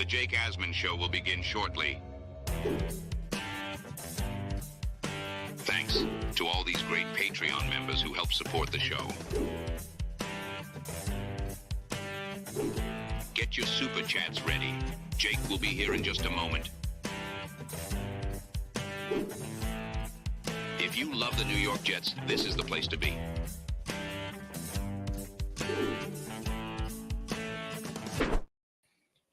The Jake Asman Show will begin shortly. Thanks to all these great Patreon members who help support the show. Get your super chats ready. Jake will be here in just a moment. If you love the New York Jets, this is the place to be.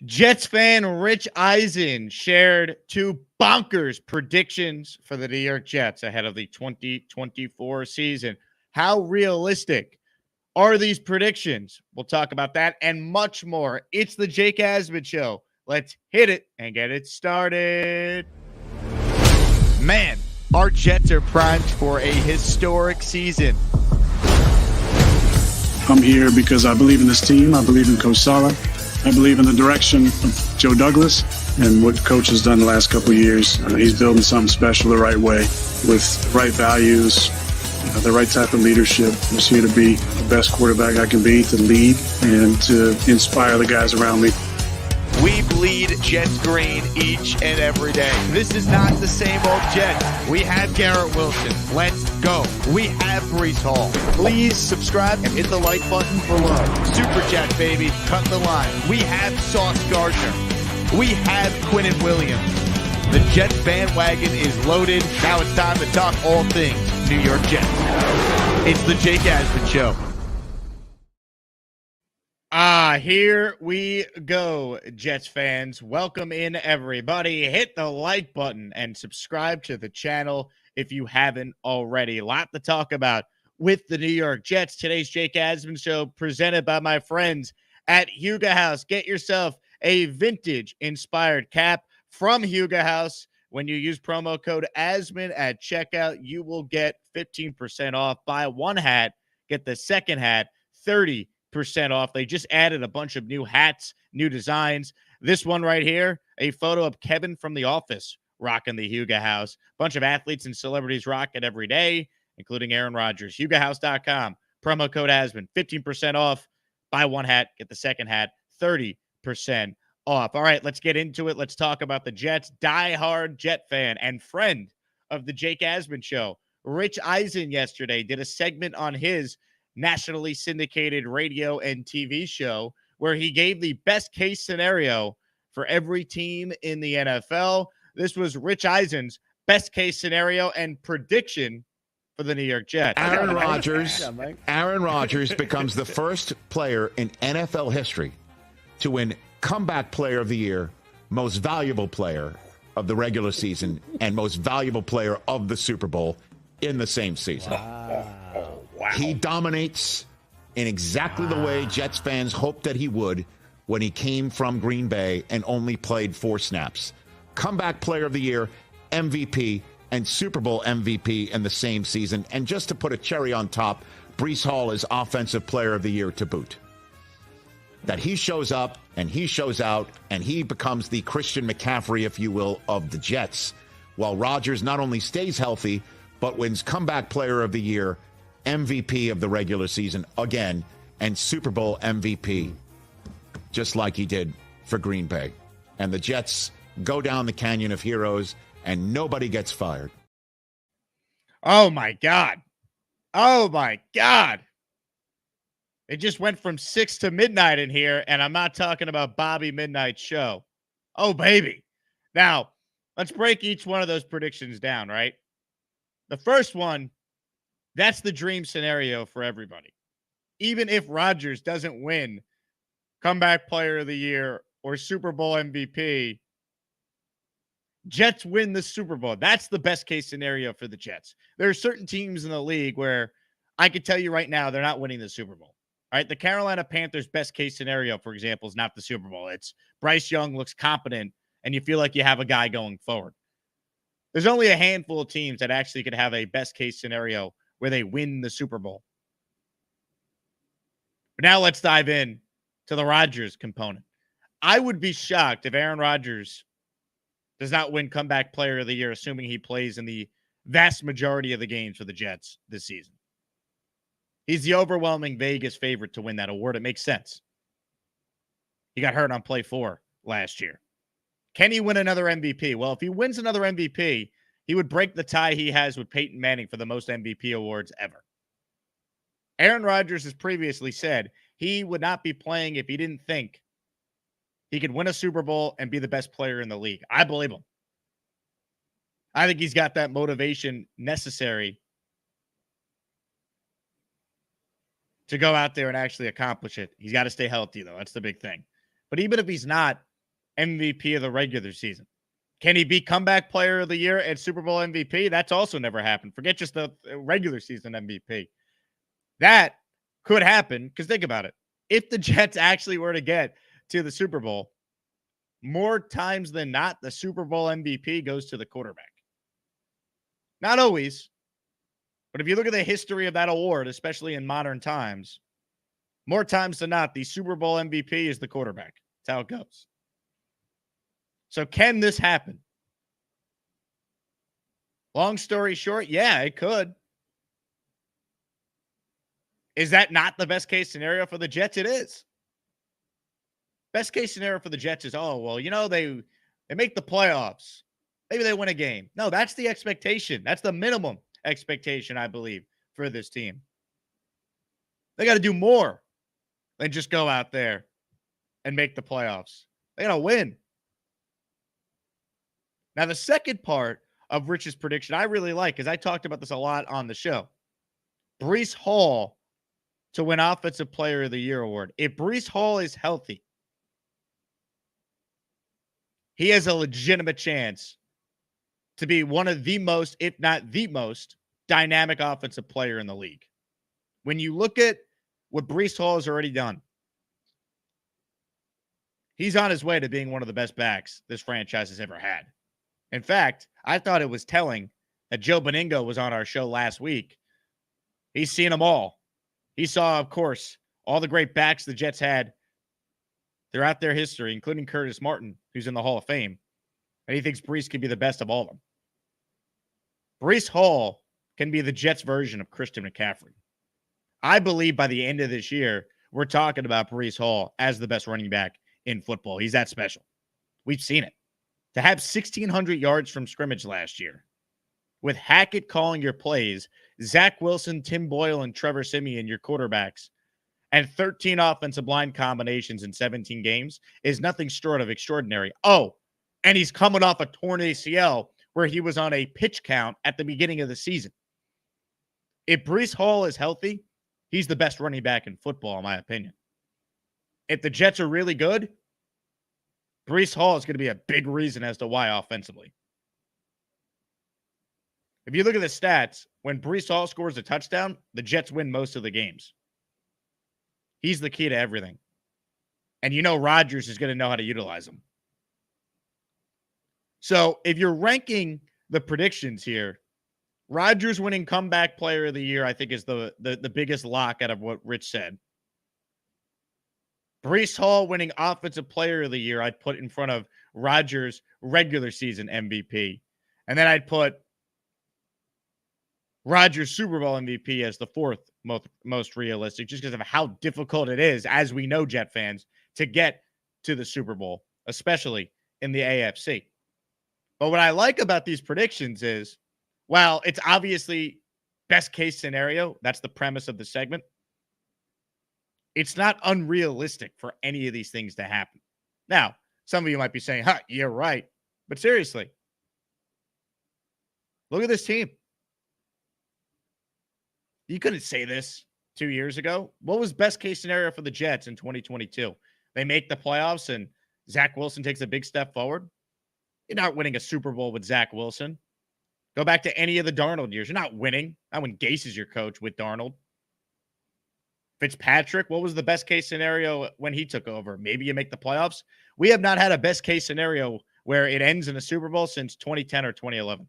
Jets fan Rich Eisen shared two bonkers predictions for the New York Jets ahead of the 2024 season. How realistic are these predictions? We'll talk about that and much more. It's the Jake Asman Show. Let's hit it and get it started. Man, our Jets are primed for a historic season. I'm here because I believe in this team. I believe in Coach Saleh. I believe in the direction of Joe Douglas and what Coach has done the last couple of years. He's building something special the right way with the right values, the right type of leadership. I'm just here to be the best quarterback I can be, to lead and to inspire the guys around me. We bleed Jets green each and every day. This is not the same old Jets. We have Garrett Wilson. Let's go. We have Breece Hall. Please subscribe and hit the like button below. Super chat, baby. Cut the line. We have Sauce Gardner. We have Quinnen Williams. The Jets bandwagon is loaded. Now it's time to talk all things New York Jets. It's the Jake Asman Show. Here we go, Jets fans. Welcome in, everybody. Hit the like button and subscribe to the channel if you haven't already. A lot to talk about with the New York Jets. Today's Jake Asman Show presented by my friends at Huga House. Get yourself a vintage-inspired cap from Huga House. When you use promo code Asman at checkout, you will get 15% off. Buy one hat, get the second hat, 30% off. They just added a bunch of new hats, new designs. This one right here, a photo of Kevin from The Office rocking the Huga House. Bunch of athletes and celebrities rock it every day, including Aaron Rodgers. HugaHouse.com. Promo code Asman, 15% off. Buy one hat, get the second hat, 30% off. All right, let's get into it. Let's talk about the Jets. Die-hard Jet fan and friend of the Jake Asman Show, Rich Eisen, yesterday did a segment on his nationally syndicated radio and TV show where he gave the best case scenario for every team in the NFL. This was Rich Eisen's best case scenario and prediction for the New York Jets. Aaron Rodgers becomes the first player in NFL history to win Comeback Player of the Year, Most Valuable Player of the regular season, and Most Valuable Player of the Super Bowl in the same season. Wow. He dominates in exactly the way Jets fans hoped that he would when he came from Green Bay and only played 4 snaps. Comeback Player of the Year, MVP, and Super Bowl MVP in the same season. And just to put a cherry on top, Breece Hall is Offensive Player of the Year to boot. That he shows up and he shows out and he becomes the Christian McCaffrey, if you will, of the Jets, while Rodgers not only stays healthy, but wins Comeback Player of the Year, MVP of the regular season again, and Super Bowl MVP, just like he did for Green Bay. And the Jets go down the Canyon of Heroes, and nobody gets fired. Oh, my God. Oh, my God. It just went from 6 to midnight in here, and I'm not talking about Bobby Midnight's show. Oh, baby. Now, let's break each one of those predictions down, right? The first one, that's the dream scenario for everybody. Even if Rodgers doesn't win Comeback Player of the Year or Super Bowl MVP, Jets win the Super Bowl. That's the best case scenario for the Jets. There are certain teams in the league where I could tell you right now they're not winning the Super Bowl. All right, the Carolina Panthers' best case scenario, for example, is not the Super Bowl. It's Bryce Young looks competent, and you feel like you have a guy going forward. There's only a handful of teams that actually could have a best case scenario where they win the Super Bowl. But now let's dive in to the Rodgers component. I would be shocked if Aaron Rodgers does not win Comeback Player of the Year, assuming he plays in the vast majority of the games for the Jets this season. He's the overwhelming Vegas favorite to win that award. It makes sense. He got hurt on play 4 last year. Can he win another MVP? Well, if he wins another MVP, he would break the tie he has with Peyton Manning for the most MVP awards ever. Aaron Rodgers has previously said he would not be playing if he didn't think he could win a Super Bowl and be the best player in the league. I believe him. I think he's got that motivation necessary to go out there and actually accomplish it. He's got to stay healthy, though. That's the big thing. But even if he's not MVP of the regular season, can he be comeback player of the year and Super Bowl MVP? That's also never happened. Forget just the regular season MVP. That could happen because think about it. If the Jets actually were to get to the Super Bowl, more times than not, the Super Bowl MVP goes to the quarterback. Not always, but if you look at the history of that award, especially in modern times, more times than not, the Super Bowl MVP is the quarterback. That's how it goes. So can this happen? Long story short, yeah, it could. Is that not the best case scenario for the Jets? It is. Best case scenario for the Jets is, oh, well, they make the playoffs. Maybe they win a game. No, that's the expectation. That's the minimum expectation, I believe, for this team. They got to do more than just go out there and make the playoffs. They got to win. Now, the second part of Rich's prediction I really like, because I talked about this a lot on the show. Breece Hall to win Offensive Player of the Year award. If Breece Hall is healthy, he has a legitimate chance to be one of the most, if not the most, dynamic offensive player in the league. When you look at what Breece Hall has already done, he's on his way to being one of the best backs this franchise has ever had. In fact, I thought it was telling that Joe Beningo was on our show last week. He's seen them all. He saw, of course, all the great backs the Jets had throughout their history, including Curtis Martin, who's in the Hall of Fame. And he thinks Breece could be the best of all of them. Breece Hall can be the Jets' version of Christian McCaffrey. I believe by the end of this year, we're talking about Breece Hall as the best running back in football. He's that special. We've seen it. To have 1,600 yards from scrimmage last year, with Hackett calling your plays, Zach Wilson, Tim Boyle, and Trevor Siemian your quarterbacks, and 13 offensive line combinations in 17 games is nothing short of extraordinary. Oh, and he's coming off a torn ACL where he was on a pitch count at the beginning of the season. If Breece Hall is healthy, he's the best running back in football, in my opinion. If the Jets are really good, Breece Hall is going to be a big reason as to why offensively. If you look at the stats, when Breece Hall scores a touchdown, the Jets win most of the games. He's the key to everything. And Rodgers is going to know how to utilize him. So if you're ranking the predictions here, Rodgers winning comeback player of the year, I think is the biggest lock out of what Rich said. Breece Hall winning offensive player of the year, I'd put in front of Rodgers regular season MVP. And then I'd put Rodgers Super Bowl MVP as the fourth most realistic, just because of how difficult it is, as we know, Jet fans, to get to the Super Bowl, especially in the AFC. But what I like about these predictions is, while it's obviously best case scenario, that's the premise of the segment, it's not unrealistic for any of these things to happen. Now, some of you might be saying, you're right. But seriously, look at this team. You couldn't say this 2 years ago. What was best case scenario for the Jets in 2022? They make the playoffs and Zach Wilson takes a big step forward. You're not winning a Super Bowl with Zach Wilson. Go back to any of the Darnold years. You're not winning. Not when Gase is your coach with Darnold. Fitzpatrick, what was the best case scenario when he took over? Maybe you make the playoffs. We have not had a best case scenario where it ends in a Super Bowl since 2010 or 2011.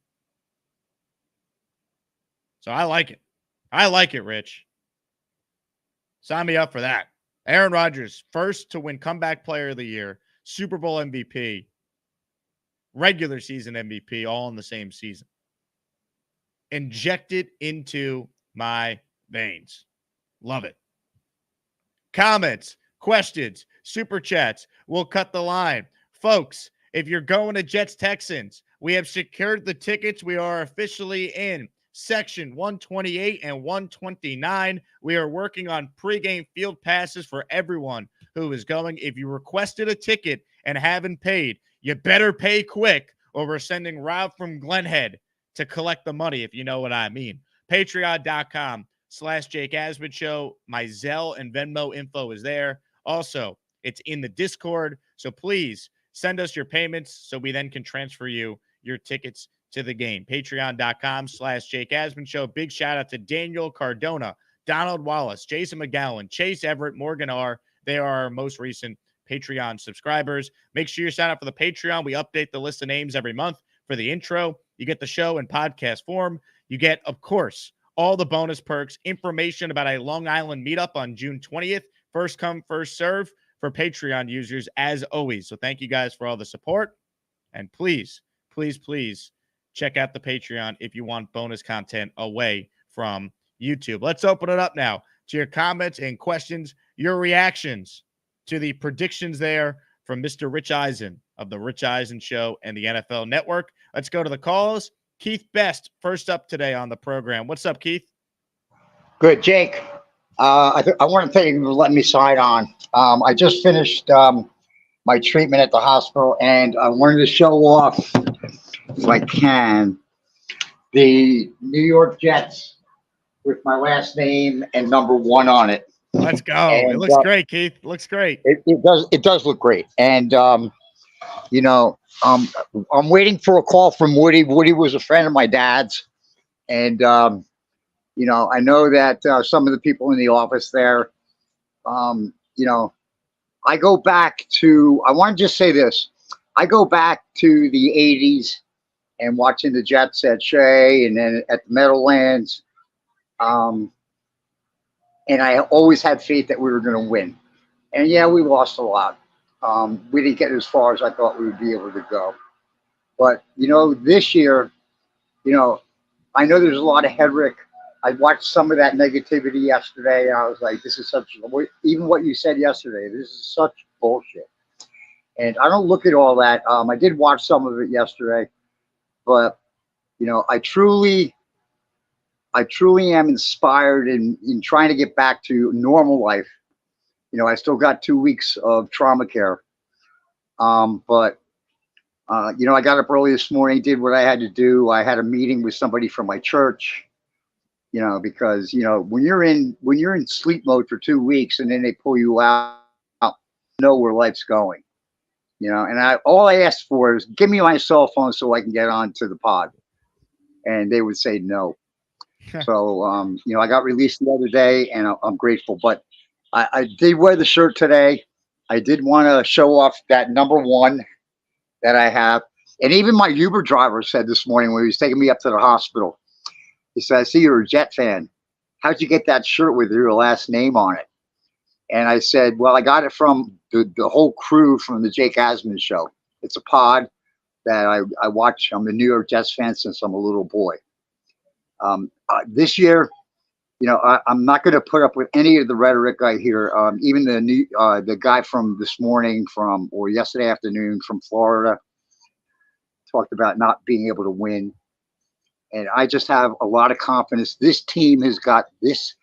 So I like it. I like it, Rich. Sign me up for that. Aaron Rodgers, first to win comeback player of the year, Super Bowl MVP, regular season MVP, all in the same season. Inject it into my veins. Love it. Comments, questions, super chats. We'll cut the line. Folks, if you're going to Jets Texans, we have secured the tickets. We are officially in section 128 and 129. We are working on pregame field passes for everyone who is going. If you requested a ticket and haven't paid, you better pay quick, or we're sending Rob from Glenhead to collect the money, if you know what I mean. Patreon.com/Jake Asman Show. My Zelle and Venmo info is there. Also, it's in the Discord. So please send us your payments so we then can transfer you your tickets to the game. Patreon.com/Jake Asman Show. Big shout out to Daniel Cardona, Donald Wallace, Jason McGowan, Chase Everett, Morgan R. They are our most recent Patreon subscribers. Make sure you sign up for the Patreon. We update the list of names every month. For the intro, you get the show in podcast form. You get, of course, all the bonus perks, information about a Long Island meetup on June 20th. First come, first serve for Patreon users, as always. So thank you guys for all the support. And please, please, please check out the Patreon if you want bonus content away from YouTube. Let's open it up now to your comments and questions, your reactions to the predictions there from Mr. Rich Eisen of the Rich Eisen Show and the NFL Network. Let's go to the calls. Keith Best, first up today on the program. What's up, Keith? Good, Jake. I want to thank you for letting me side on. I just finished my treatment at the hospital, and I wanted to show off, if I can, the New York Jets with my last name and number 1 on it. Let's go. And, it looks great, Keith. It looks great. It does look great. And, I'm waiting for a call from Woody. Woody was a friend of my dad's. And, I know that some of the people in the office there, I go back to, I want to just say this. I go back to the 80s and watching the Jets at Shea and then at the Meadowlands. And I always had faith that we were going to win. And yeah, we lost a lot. We didn't get as far as I thought we would be able to go. But, this year, I know there's a lot of Hedrick. I watched some of that negativity yesterday, and I was like, this is such, even what you said yesterday, this is such bullshit. And I don't look at all that. I did watch some of it yesterday, but, I truly am inspired in trying to get back to normal life. I still got 2 weeks of trauma care. But I got up early this morning, did what I had to do. I had a meeting with somebody from my church, because, when you're in sleep mode for 2 weeks and then they pull you out, know where life's going, and all I asked for is give me my cell phone so I can get on to the pod. And they would say no. So, I got released the other day and I'm grateful, but I did wear the shirt today. I did want to show off that number 1 that I have. And even my Uber driver said this morning when he was taking me up to the hospital, he said, I see you're a Jet fan. How'd you get that shirt with your last name on it? And I said, well, I got it from the whole crew from the Jake Asman Show. It's a pod that I watch. I'm a New York Jets fan since I'm a little boy. This year, I'm not going to put up with any of the rhetoric I hear. Even the guy from this morning or yesterday afternoon from Florida talked about not being able to win. And I just have a lot of confidence. This team has got this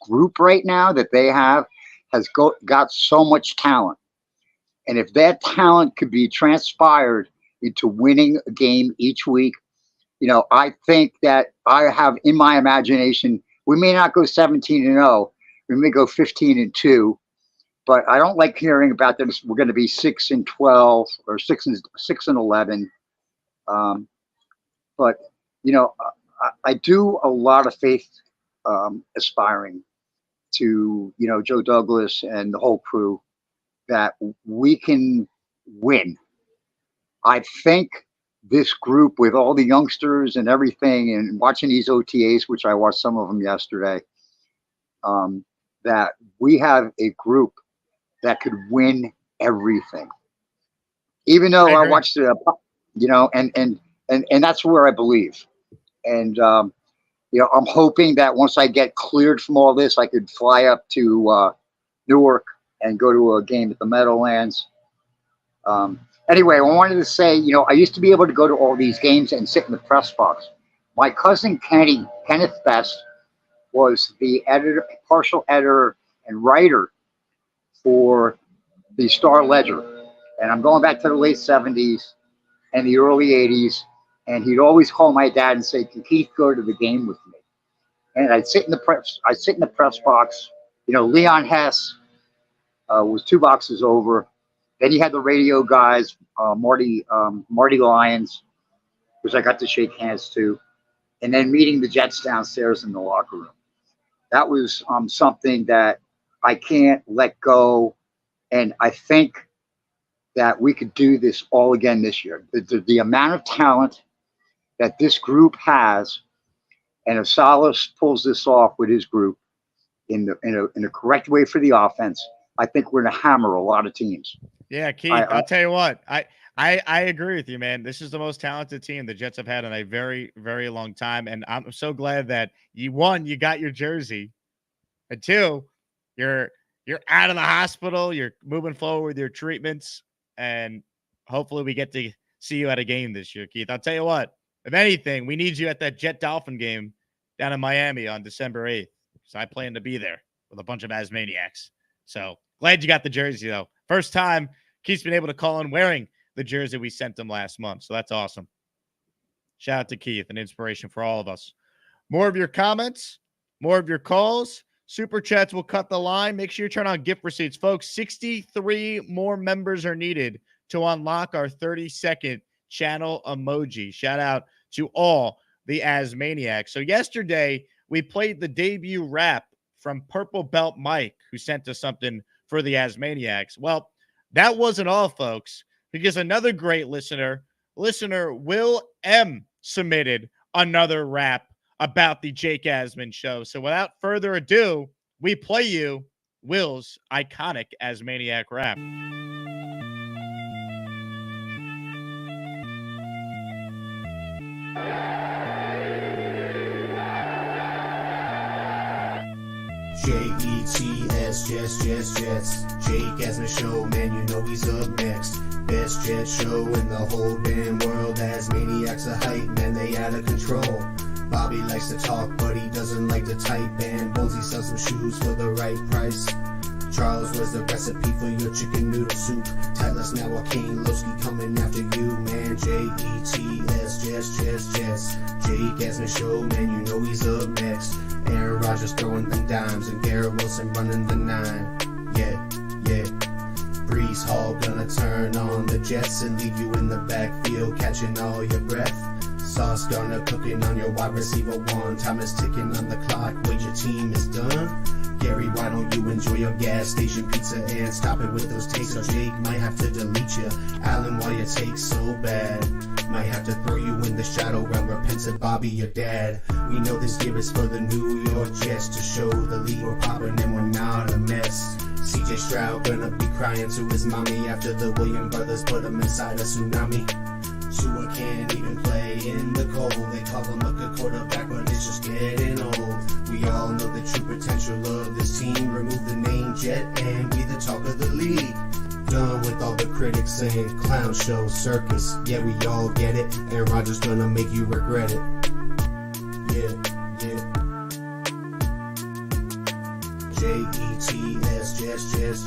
group right now that they have has got so much talent. And if that talent could be transpired into winning a game each week, I think that I have in my imagination, we may not go 17-0. We may go 15-2, but I don't like hearing about this. We're going to be 6-12 or 6-11. But I do a lot of faith, aspiring to Joe Douglas and the whole crew that we can win. I think this group with all the youngsters and everything and watching these OTAs, which I watched some of them yesterday, that we have a group that could win everything. Even though I watched it, and that's where I believe. And, I'm hoping that once I get cleared from all this, I could fly up to Newark and go to a game at the Meadowlands. And Anyway, I wanted to say, I used to be able to go to all these games and sit in the press box. My cousin Kenneth Best, was the editor, partial editor, and writer for the Star Ledger. And I'm going back to the late 70s and the early 80s. And he'd always call my dad and say, "Can Keith go to the game with me?" And I'd sit in the press box. Leon Hess was 2 boxes over. Then you had the radio guys, Marty Lyons, which I got to shake hands to, and then meeting the Jets downstairs in the locker room. That was something that I can't let go, and I think that we could do this all again this year. The amount of talent that this group has, and if Salas pulls this off with his group in a correct way for the offense, I think we're going to hammer a lot of teams. Yeah, Keith, I'll tell you what, I agree with you, man. This is the most talented team the Jets have had in a very, very long time, and I'm so glad that you got your jersey, and 2, you're out of the hospital, you're moving forward with your treatments, and hopefully we get to see you at a game this year, Keith. I'll tell you what, if anything, we need you at that Jet Dolphin game down in Miami on December 8th, because I plan to be there with a bunch of Asmaniacs. So glad you got the jersey, though. First time Keith's been able to call in wearing the jersey we sent him last month. So that's awesome. Shout out to Keith, an inspiration for all of us. More of your comments, more of your calls. Super chats will cut the line. Make sure you turn on gift receipts. Folks, 63 more members are needed to unlock our 30-second channel emoji. Shout out to all the Asmaniacs. So yesterday, we played the debut rap from Purple Belt Mike, who sent us something for the Asmaniacs. Well, that wasn't all, folks, because another great listener Will M, submitted another rap about the Jake Asman show. So without further ado, we play you Will's iconic Asmaniac rap. Jets, Jake Asman show, man, you know he's up next. Best jet show in the whole damn world. Asmaniacs are hype, man, they out of control. Bobby likes to talk, but he doesn't like to type. And Bonesy sells some shoes for the right price. Charles was the recipe for your chicken noodle soup. Tightless now, Joaquin Lowski coming after you, man. Jets, Jake Asman show, man, you know he's up next. Aaron Rodgers throwing them dimes and Garrett Wilson running the 9. Yeah. Breeze Hall gonna turn on the Jets and leave you in the backfield catching all your breath. Sauce gonna cooking on your wide receiver 1. Time is ticking on the clock. Wait, your team is done. Gary, why don't you enjoy your gas station pizza and stop it with those takes? Or Jake might have to delete you. Allen, why your takes so bad? Might have to throw you in the shadow realm. Repent to Bobby, your dad. We know this year is for the New York Jets to show the league we're popping and we're not a mess. CJ Stroud gonna be crying to his mommy after the Williams brothers put him inside a tsunami. Tua can't even play in the cold. They call him a good quarterback, but it's just getting old. We all know the true potential of this team. Remove the name Jet and be the talk of the league. Done with all the critics saying clown show, circus. Yeah, we all get it. Aaron Rodgers gonna make you regret it. Yeah.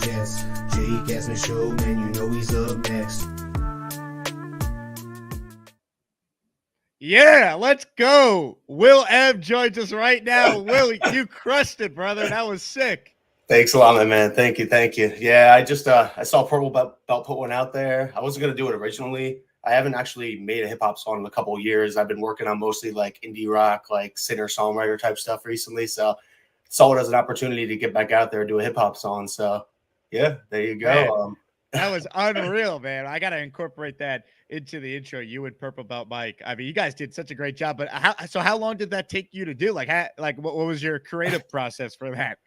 Jets. Jake Asman show, man, you know he's up next. Yeah, let's go. Will M joins us right now. Will, you crushed it, brother. That was sick. Thanks a lot, man. Thank you. Yeah, I just I saw Purple Belt put one out there. I wasn't gonna do it originally. I haven't actually made a hip hop song in a couple of years. I've been working on mostly like indie rock, like singer songwriter type stuff recently. So saw it as an opportunity to get back out there and do a hip hop song. So yeah, there you go. That was unreal, man. I gotta incorporate that into the intro. You and Purple Belt Mike. I mean, you guys did such a great job. But how long did that take you to do? Like what was your creative process for that?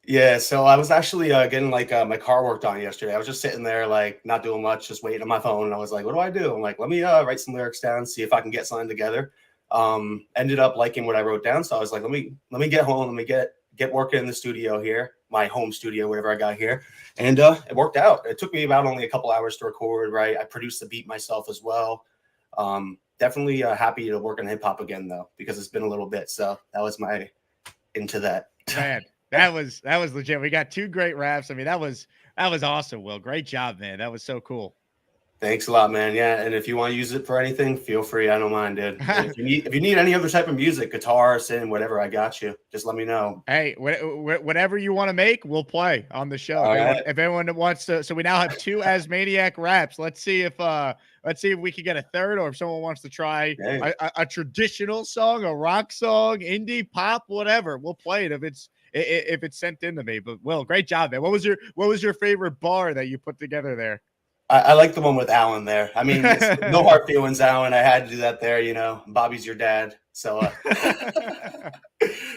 Yeah, so I was actually getting like my car worked on yesterday. I was just sitting there, like not doing much, just waiting on my phone. And I was like, what do I do? I'm like, let me write some lyrics down, see if I can get something together. Ended up liking what I wrote down. So I was like, let me get home, let me get working in the studio here. my home studio, whatever I got here. And it worked out. It took me about only a couple hours to record, right? I produced the beat myself as well. Definitely happy to work on hip hop again, though, because it's been a little bit. So that was my into that. Man, that was legit. We got 2 great raps. I mean, that was awesome, Will. Great job, man. That was so cool. Thanks a lot, man. Yeah, and if you want to use it for anything, feel free. I don't mind, dude. If you need any other type of music, guitar, synth, whatever, I got you. Just let me know. Hey, whatever you want to make, we'll play on the show. If anyone wants to, so we now have 2 Asmaniac raps. Let's see if we can get a third, or if someone wants to try a traditional song, a rock song, indie pop, whatever. We'll play it if it's sent in to me. But Will, great job, man. What was your favorite bar that you put together there? I like the one with Alan there. I mean, no hard feelings, Alan. I had to do that there, you know. Bobby's your dad. So, but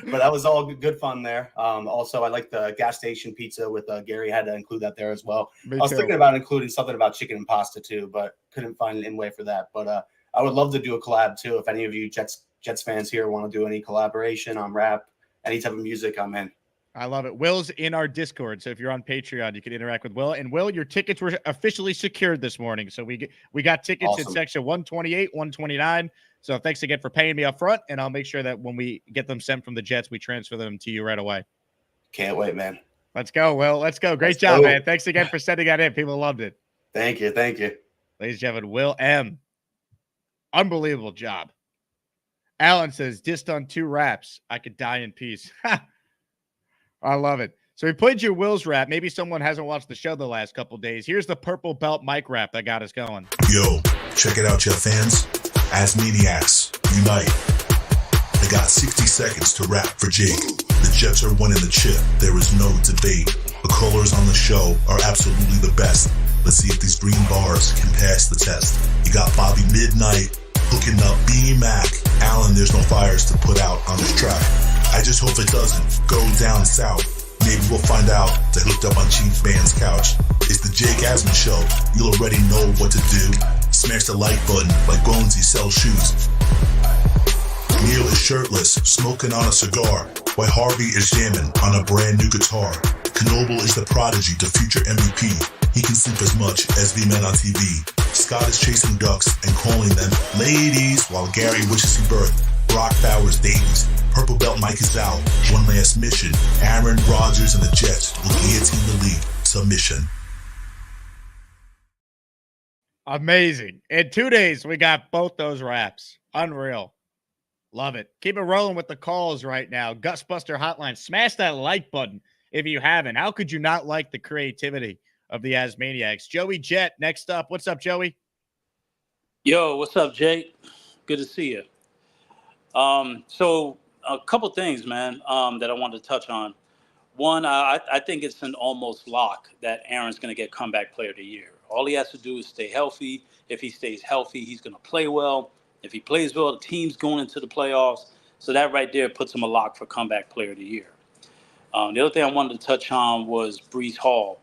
that was all good fun there. Also, I like the gas station pizza with Gary. I had to include that there as well. I was thinking about including something about chicken and pasta too, but couldn't find an in-way for that. But I would love to do a collab too. If any of you Jets fans here want to do any collaboration on rap, any type of music, I'm in. I love it. Will's in our Discord, so if you're on Patreon, you can interact with Will. And Will, your tickets were officially secured this morning, so we got tickets in section 128, 129. So thanks again for paying me up front, and I'll make sure that when we get them sent from the Jets, we transfer them to you right away. Can't wait, man. Let's go, Will. Let's go. Great job, man. Thanks again for sending that in. People loved it. Thank you. Ladies and gentlemen, Will M. Unbelievable job. Alan says, dissed on 2 raps. I could die in peace. I love it. So we played your Will's rap. Maybe someone hasn't watched the show the last couple days. Here's the purple belt mic rap that got us going. Yo, check it out, Jet fans. Asmaniacs, unite. They got 60 seconds to rap for Jake. The Jets are winning the chip. There is no debate. The callers on the show are absolutely the best. Let's see if these green bars can pass the test. You got Bobby Midnight hooking up B-Mac. Alan, there's no fires to put out on this track. I just hope it doesn't go down south. Maybe we'll find out they hooked up on Chief Band's couch. It's the Jake Asman Show. You'll already know what to do. Smash the like button like Bonesy sells shoes. Neil is shirtless, smoking on a cigar, while Harvey is jamming on a brand new guitar. Knoble is the prodigy to future MVP. He can sleep as much as the men on TV. Scott is chasing ducks and calling them ladies, while Gary wishes he birthed Brock Bowers Davies. Purple belt Mike is out. One last mission. Aaron Rodgers and the Jets will guillotine the league. Submission. Amazing. In 2 days, we got both those raps. Unreal. Love it. Keep it rolling with the calls right now. Gusbuster Hotline. Smash that like button if you haven't. How could you not like the creativity of the Asmaniacs? Joey Jet, next up. What's up, Joey? Yo, what's up, Jake? Good to see you. So a couple things, man, that I wanted to touch on. One, I think it's an almost lock that Aaron's going to get comeback player of the year. All he has to do is stay healthy. If he stays healthy, he's going to play well. If he plays well, the team's going into the playoffs. So that right there puts him a lock for comeback player of the year. The other thing I wanted to touch on was Breece Hall.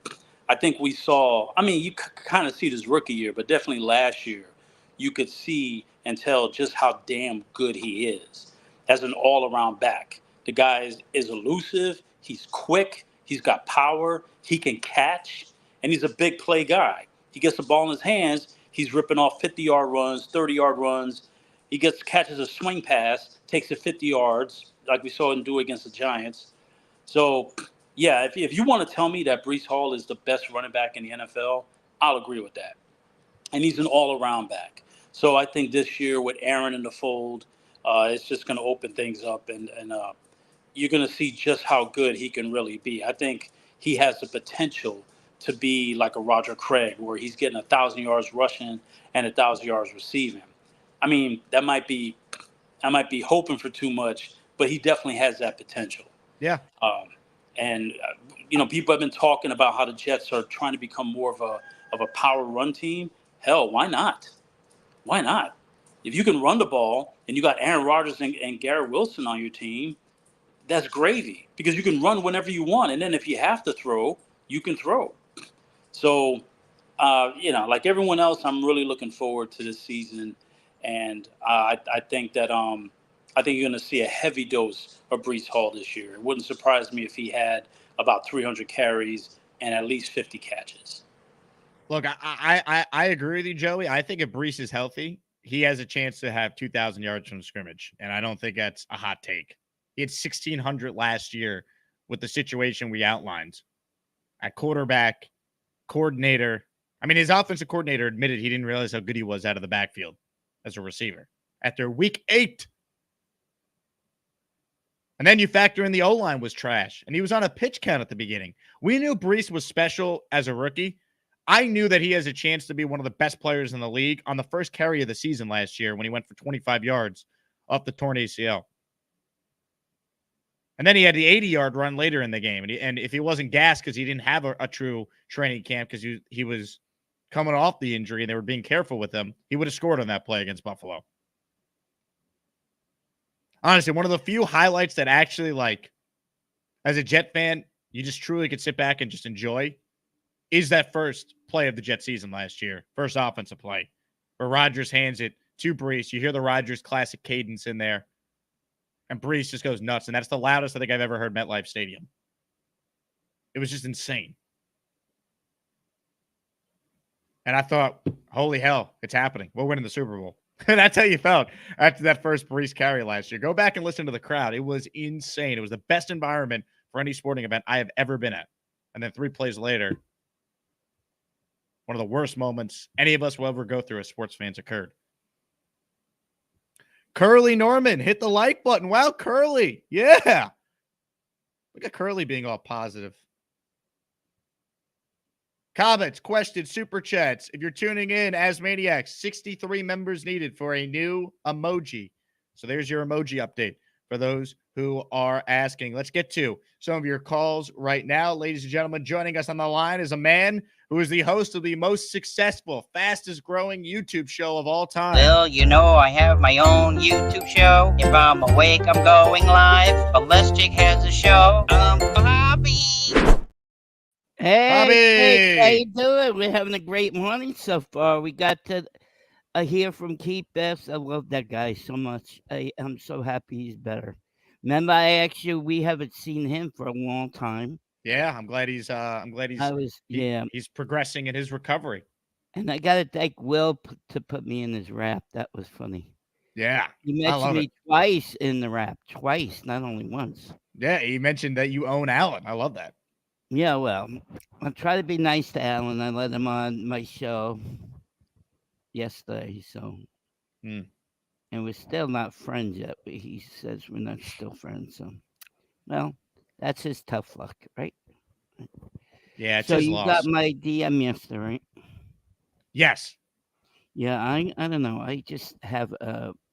I think we saw, I mean, you kind of see this rookie year, but definitely last year, you could see and tell just how damn good he is as an all-around back. The guy is elusive. He's quick. He's got power. He can catch. And he's a big play guy. He gets the ball in his hands. He's ripping off 50-yard runs, 30-yard runs. He catches a swing pass, takes it 50 yards, like we saw him do against the Giants. So, yeah, if you want to tell me that Breece Hall is the best running back in the NFL, I'll agree with that. And he's an all-around back. So I think this year with Aaron in the fold, it's just going to open things up, and you're going to see just how good he can really be. I think he has the potential to be like a Roger Craig, where he's getting 1,000 yards rushing and 1,000 yards receiving. I mean, I might be hoping for too much, but he definitely has that potential. Yeah. People have been talking about how the Jets are trying to become more of a power run team. Hell, why not? Why not? If you can run the ball and you got Aaron Rodgers and Garrett Wilson on your team, that's gravy, because you can run whenever you want. And then if you have to throw, you can throw. So, like everyone else, I'm really looking forward to this season. And I think that you're going to see a heavy dose of Breece Hall this year. It wouldn't surprise me if he had about 300 carries and at least 50 catches. Look, I agree with you, Joey. I think if Brees is healthy, he has a chance to have 2,000 yards from scrimmage, and I don't think that's a hot take. He had 1,600 last year with the situation we outlined at quarterback, coordinator. I mean, his offensive coordinator admitted he didn't realize how good he was out of the backfield as a receiver after week 8. And then you factor in the O-line was trash, and he was on a pitch count at the beginning. We knew Brees was special as a rookie. I knew that he has a chance to be one of the best players in the league on the first carry of the season last year when he went for 25 yards off the torn ACL. And then he had the 80-yard run later in the game. And if he wasn't gassed because he didn't have a true training camp because he was coming off the injury and they were being careful with him, he would have scored on that play against Buffalo. Honestly, one of the few highlights that actually, like, as a Jet fan, you just truly could sit back and just enjoy is that first play of the Jet season last year, first offensive play, where Rodgers hands it to Brees. You hear the Rodgers classic cadence in there, and Brees just goes nuts, and that's the loudest I think I've ever heard MetLife Stadium. It was just insane. And I thought, holy hell, it's happening. We're winning the Super Bowl. That's how you felt after that first Brees carry last year. Go back and listen to the crowd. It was insane. It was the best environment for any sporting event I have ever been at. And then 3 plays later, one of the worst moments any of us will ever go through as sports fans occurred. Curly Norman, hit the like button. Wow, Curly. Yeah. Look at Curly being all positive. Comments, questions, super chats. If you're tuning in as Maniacs, 63 members needed for a new emoji. So there's your emoji update for those who are asking. Let's get to some of your calls right now. Ladies and gentlemen, joining us on the line is a man who is the host of the most successful, fastest growing YouTube show of all time. Well, you know, I have my own YouTube show. If I'm awake, I'm going live. But Les Jake has a show. Bobby. Hey, Bobby! Hey, how you doing? We're having a great morning so far. We got to hear from Keith Best. I love that guy so much. I'm so happy he's better. Remember, we haven't seen him for a long time. Yeah, I'm glad he's he's progressing in his recovery. And I gotta thank Will to put me in his rap. That was funny. Yeah, he mentioned me twice in the rap, twice, not only once. Yeah, he mentioned that you own Alan. I love that. Yeah, well, I try to be nice to Alan. I let him on my show yesterday, so and we're still not friends yet. But he says we're not still friends. So, well, that's his tough luck, right? Yeah, it's so his you loss. got my DM yesterday, right? Yes. Yeah, I don't know. I just have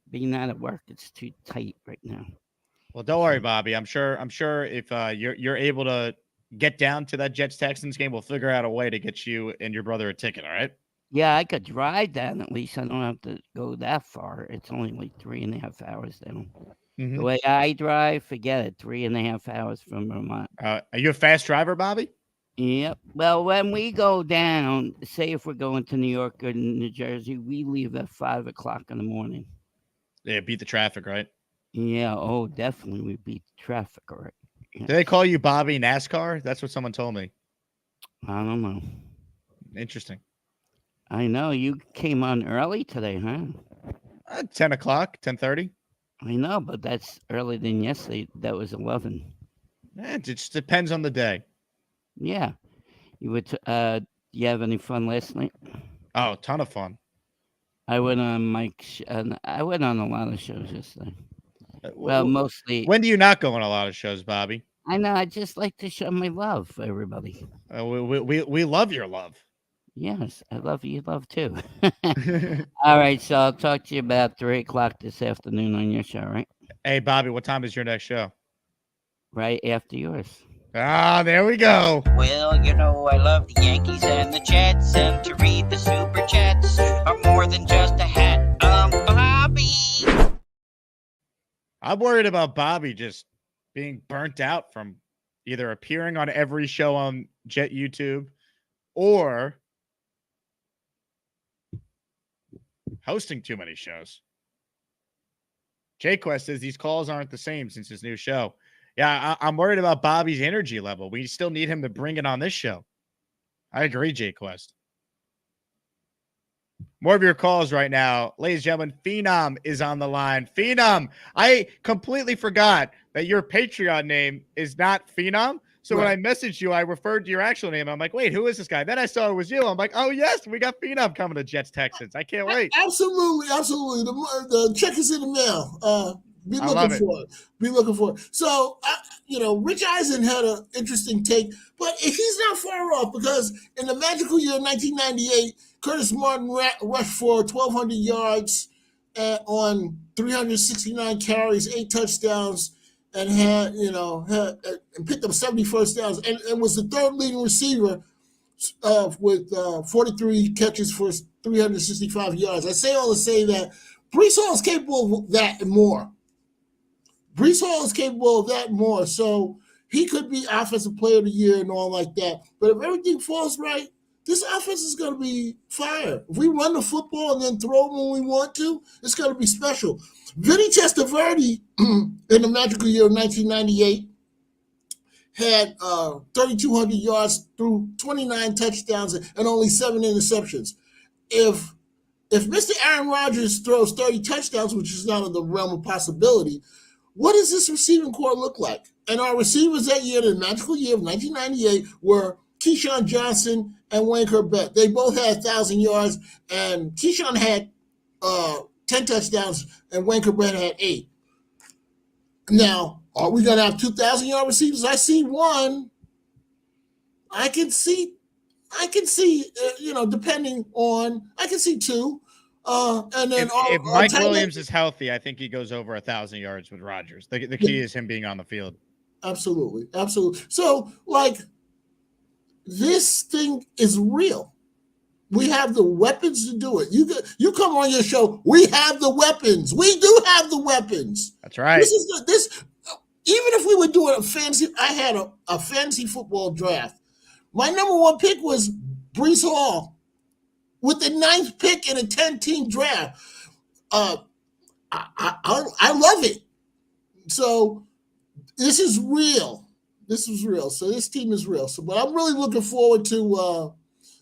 being out of work. It's too tight right now. Well, don't worry, Bobby. I'm sure if you're able to get down to that Jets Texans game, we'll figure out a way to get you and your brother a ticket. All right? Yeah, I could drive down at least. I don't have to go that far. It's only like 3.5 hours down. The way I drive, forget it. 3.5 hours from Vermont. Are you a fast driver, Bobby? Yep. Well, when we go down, say if we're going to New York or New Jersey, we leave at 5 o'clock in the morning. Yeah, beat the traffic, right? Yeah. Oh, definitely, we beat the traffic, all right. Do they call you Bobby NASCAR? That's what someone told me. I don't know. Interesting. I know you came on early today, huh? 10 o'clock, 10:30. I know, but that's earlier than yesterday. That was 11. It just depends on the day. Yeah. You you have any fun last night? Oh, ton of fun. I went on Mike's. I went on a lot of shows yesterday. Well, mostly. When do you not go on a lot of shows, Bobby? I know. I just like to show my love for everybody. We love your love. Yes, I love you. Love too. All right, so I'll talk to you about 3 o'clock this afternoon on your show, right? Hey, Bobby, what time is your next show? Right after yours. Ah, there we go. Well, you know, I love the Yankees and the Jets, and to read the super chats are more than just a hat. Bobby. I'm worried about Bobby just being burnt out from either appearing on every show on Jet YouTube or hosting too many shows. J-Quest says these calls aren't the same since his new show. Yeah, I'm worried about Bobby's energy level. We still need him to bring it on this show. I agree, Jay Quest. More of your calls right now. Ladies and gentlemen, Phenom is on the line. Phenom, I completely forgot that your Patreon name is not Phenom. So when I messaged you, I referred to your actual name. I'm like, wait, who is this guy? Then I saw it was you. I'm like, oh, yes, we got Phenom coming to Jets Texans. I can't wait. Absolutely. The check is in the mail. Be looking for it. Be looking for it. So, Rich Eisen had an interesting take, but he's not far off because in the magical year of 1998, Curtis Martin rushed for 1,200 yards on 369 carries, 8 touchdowns, and had picked up 70 first downs, and was the third leading receiver with 43 catches for 365 yards. I say all to say that Breece Hall is capable of that and more. Breece Hall is capable of that and more. So he could be offensive player of the year and all like that. But if everything falls right, this offense is going to be fire. If we run the football and then throw when we want to, it's going to be special. Vinny Testaverde in the magical year of 1998 had 3,200 yards through 29 touchdowns and only 7 interceptions. If Mr. Aaron Rodgers throws 30 touchdowns, which is not in the realm of possibility, what does this receiving core look like? And our receivers that year, the magical year of 1998, were Keyshawn Johnson and Wayne Corbett. They both had 1,000 yards, and Keyshawn had 10 touchdowns, and Wayne Corbett had 8. Now, are we going to have 2,000-yard receivers? I see one. I can see, depending on, I can see 2. And then if Mike Williams is healthy, I think he goes over 1,000 yards with Rodgers. The key is him being on the field. Absolutely. So, this thing is real. We have the weapons to do it. You come on your show. We have the weapons. We do have the weapons. That's right. Even if we were doing a fantasy, I had a fantasy football draft. My number 1 pick was Breece Hall with the 9th pick in a 10-team draft. I love it. So this is real. So this team is real. So, but I'm really looking forward to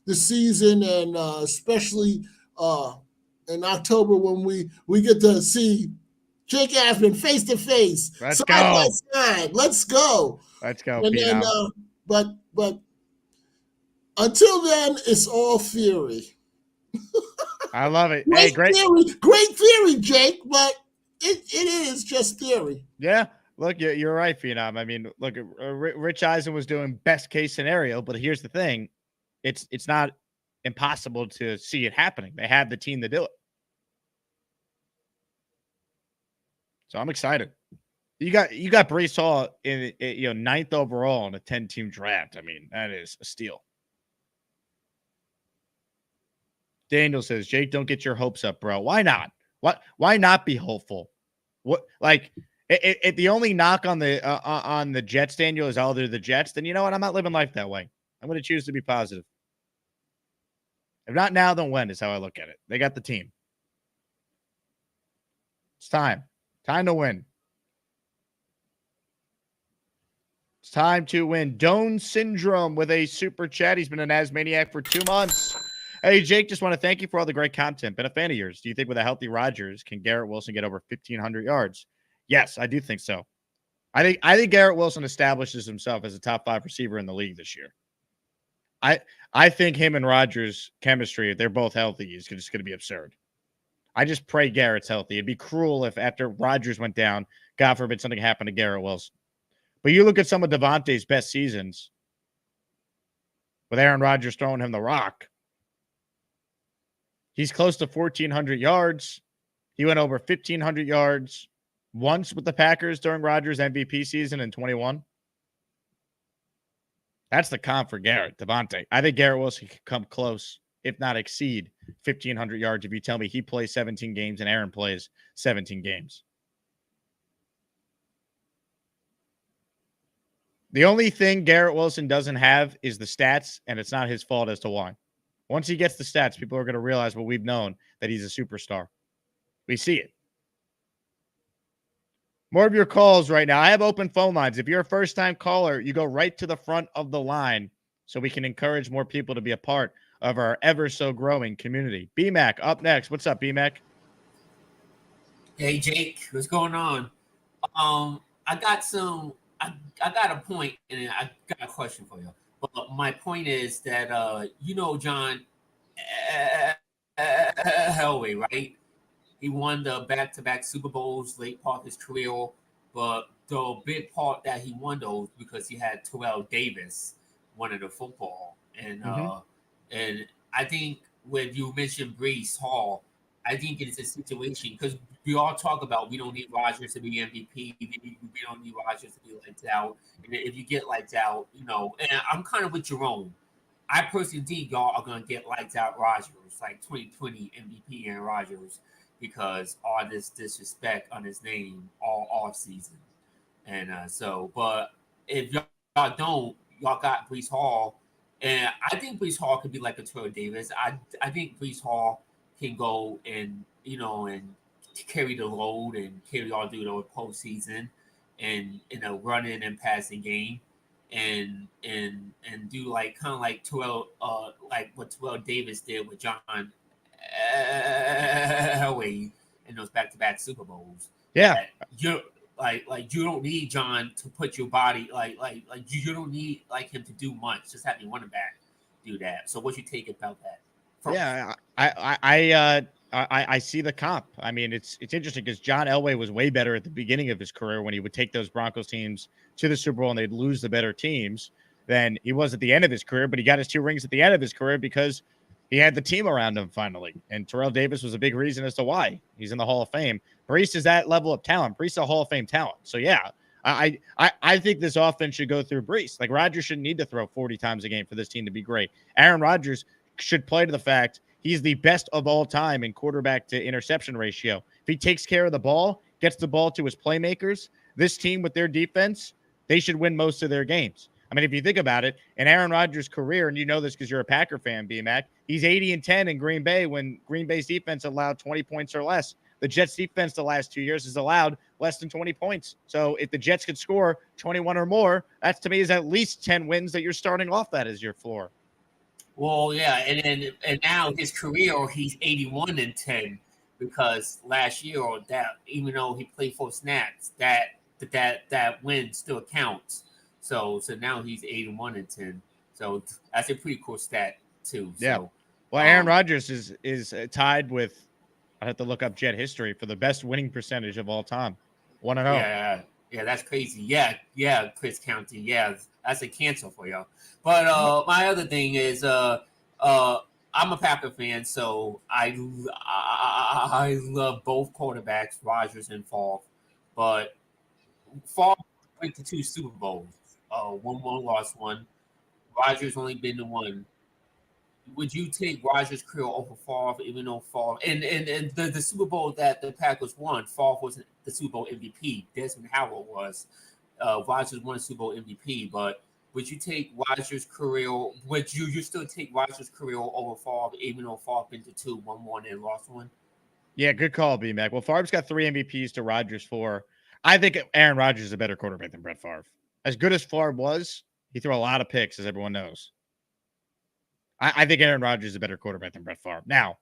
the season, and especially in October when we get to see Jake Asman face to face, side by side. Let's go. And then, but until then, it's all theory. I love it. Great theory, Jake, but it is just theory. Yeah. Look, you're right, Phenom. I mean, look, Rich Eisen was doing best case scenario, but here's the thing. It's not impossible to see it happening. They have the team to do it. So I'm excited. You got Breece Hall in 9th overall in a 10-team draft. I mean, that is a steal. Daniel says, Jake, don't get your hopes up, bro. Why not? Why not be hopeful? What, like, if the only knock on the Jets, Daniel, is they're the Jets, then you know what? I'm not living life that way. I'm going to choose to be positive. If not now, then when is how I look at it. They got the team. It's time. Time to win. It's time to win. Doan Syndrome with a super chat. He's been an Asmaniac for 2 months. Hey, Jake, just want to thank you for all the great content. Been a fan of yours. Do you think with a healthy Rodgers, can Garrett Wilson get over 1,500 yards? Yes, I do think so. I think Garrett Wilson establishes himself as a top 5 receiver in the league this year. I think him and Rodgers' chemistry, if they're both healthy, is just going to be absurd. I just pray Garrett's healthy. It'd be cruel if after Rodgers went down, God forbid, something happened to Garrett Wilson. But you look at some of Devontae's best seasons with Aaron Rodgers throwing him the rock. He's close to 1,400 yards. He went over 1,500 yards once with the Packers during Rodgers' MVP season in 21. That's the comp for Garrett, Devontae. I think Garrett Wilson can come close, if not exceed 1,500 yards if you tell me he plays 17 games and Aaron plays 17 games. The only thing Garrett Wilson doesn't have is the stats, and it's not his fault as to why. Once he gets the stats, people are going to realize what we've known, that he's a superstar. We see it. More of your calls right now. I have open phone lines. If you're a first-time caller, you go right to the front of the line so we can encourage more people to be a part of our ever-so-growing community. B-Mac up next. What's up, B-Mac? Hey, Jake. What's going on? I got a point, and I got a question for you. But my point is that, John Elway, right? He won the back-to-back Super Bowls late part of his career, but the big part that he won those because he had Terrell Davis winning the football, and I think when you mentioned Brees Hall, I think it's a situation because we all talk about we don't need Rodgers to be MVP, we don't need Rodgers to be lights out, and if you get lights out, and I'm kind of with Jerome. I personally think y'all are gonna get lights out Rodgers, like 2020 MVP and Rodgers, because all this disrespect on his name all off season. And but if y'all don't, y'all got Brees Hall, and I think Brees Hall could be like a Terrell Davis. I think Brees Hall can go and and carry the load and carry all through the postseason, and in a running and passing game, and do like kind of like Terrell, like what Terrell Davis did with John Elway in those back-to-back Super Bowls. Yeah, you you don't need John to put your body you don't need like him to do much. Just have your running back do that. So what you take about that? First. Yeah, I see the comp. I mean, it's interesting because John Elway was way better at the beginning of his career when he would take those Broncos teams to the Super Bowl and they'd lose the better teams than he was at the end of his career. But he got his 2 rings at the end of his career because he had the team around him finally. And Terrell Davis was a big reason as to why he's in the Hall of Fame. Brees is that level of talent. Brees is a Hall of Fame talent. So yeah, I think this offense should go through Brees. Like Rodgers shouldn't need to throw 40 times a game for this team to be great. Aaron Rodgers should play to the fact he's the best of all time in quarterback to interception ratio. If he takes care of the ball, gets the ball to his playmakers, this team with their defense, they should win most of their games. I mean, if you think about it, in Aaron Rodgers' career, and you know this because you're a Packer fan, B-Mac, he's 80-10 in Green Bay when Green Bay's defense allowed 20 points or less. The Jets' defense the last 2 years has allowed less than 20 points. So if the Jets could score 21 or more, that's to me is at least 10 wins that you're starting off that as your floor. Well, yeah, and now his career, he's 81-10 because last year that even though he played 4 snaps, that win still counts. So now he's 81-10. So that's a pretty cool stat too. Yeah. So, well, Aaron Rodgers is tied with. I have to look up Jet history for the best winning percentage of all time. 1-0. Yeah, that's crazy. Yeah, Chris County. Yeah, that's a cancel for y'all. But my other thing is, I'm a Packer fan, so I love both quarterbacks, Rodgers and Favre. But Favre went to 2 Super Bowls. One lost one. Rodgers only been to 1. Would you take Rodgers' career over Favre, even though Favre and the Super Bowl that the Packers won, Favre was the Super Bowl MVP. Desmond Howard was. Rodgers won a Super Bowl MVP, but would you take Rodgers' career? Would you still take Rodgers' career over Favre, even though Favre been to 2, won and lost 1? Yeah, good call, B-Mac. Well, Favre's got 3 MVPs to Rodgers 4. I think Aaron Rodgers is a better quarterback than Brett Favre. As good as Favre was, he threw a lot of picks, as everyone knows. I think Aaron Rodgers is a better quarterback than Brett Favre. Now,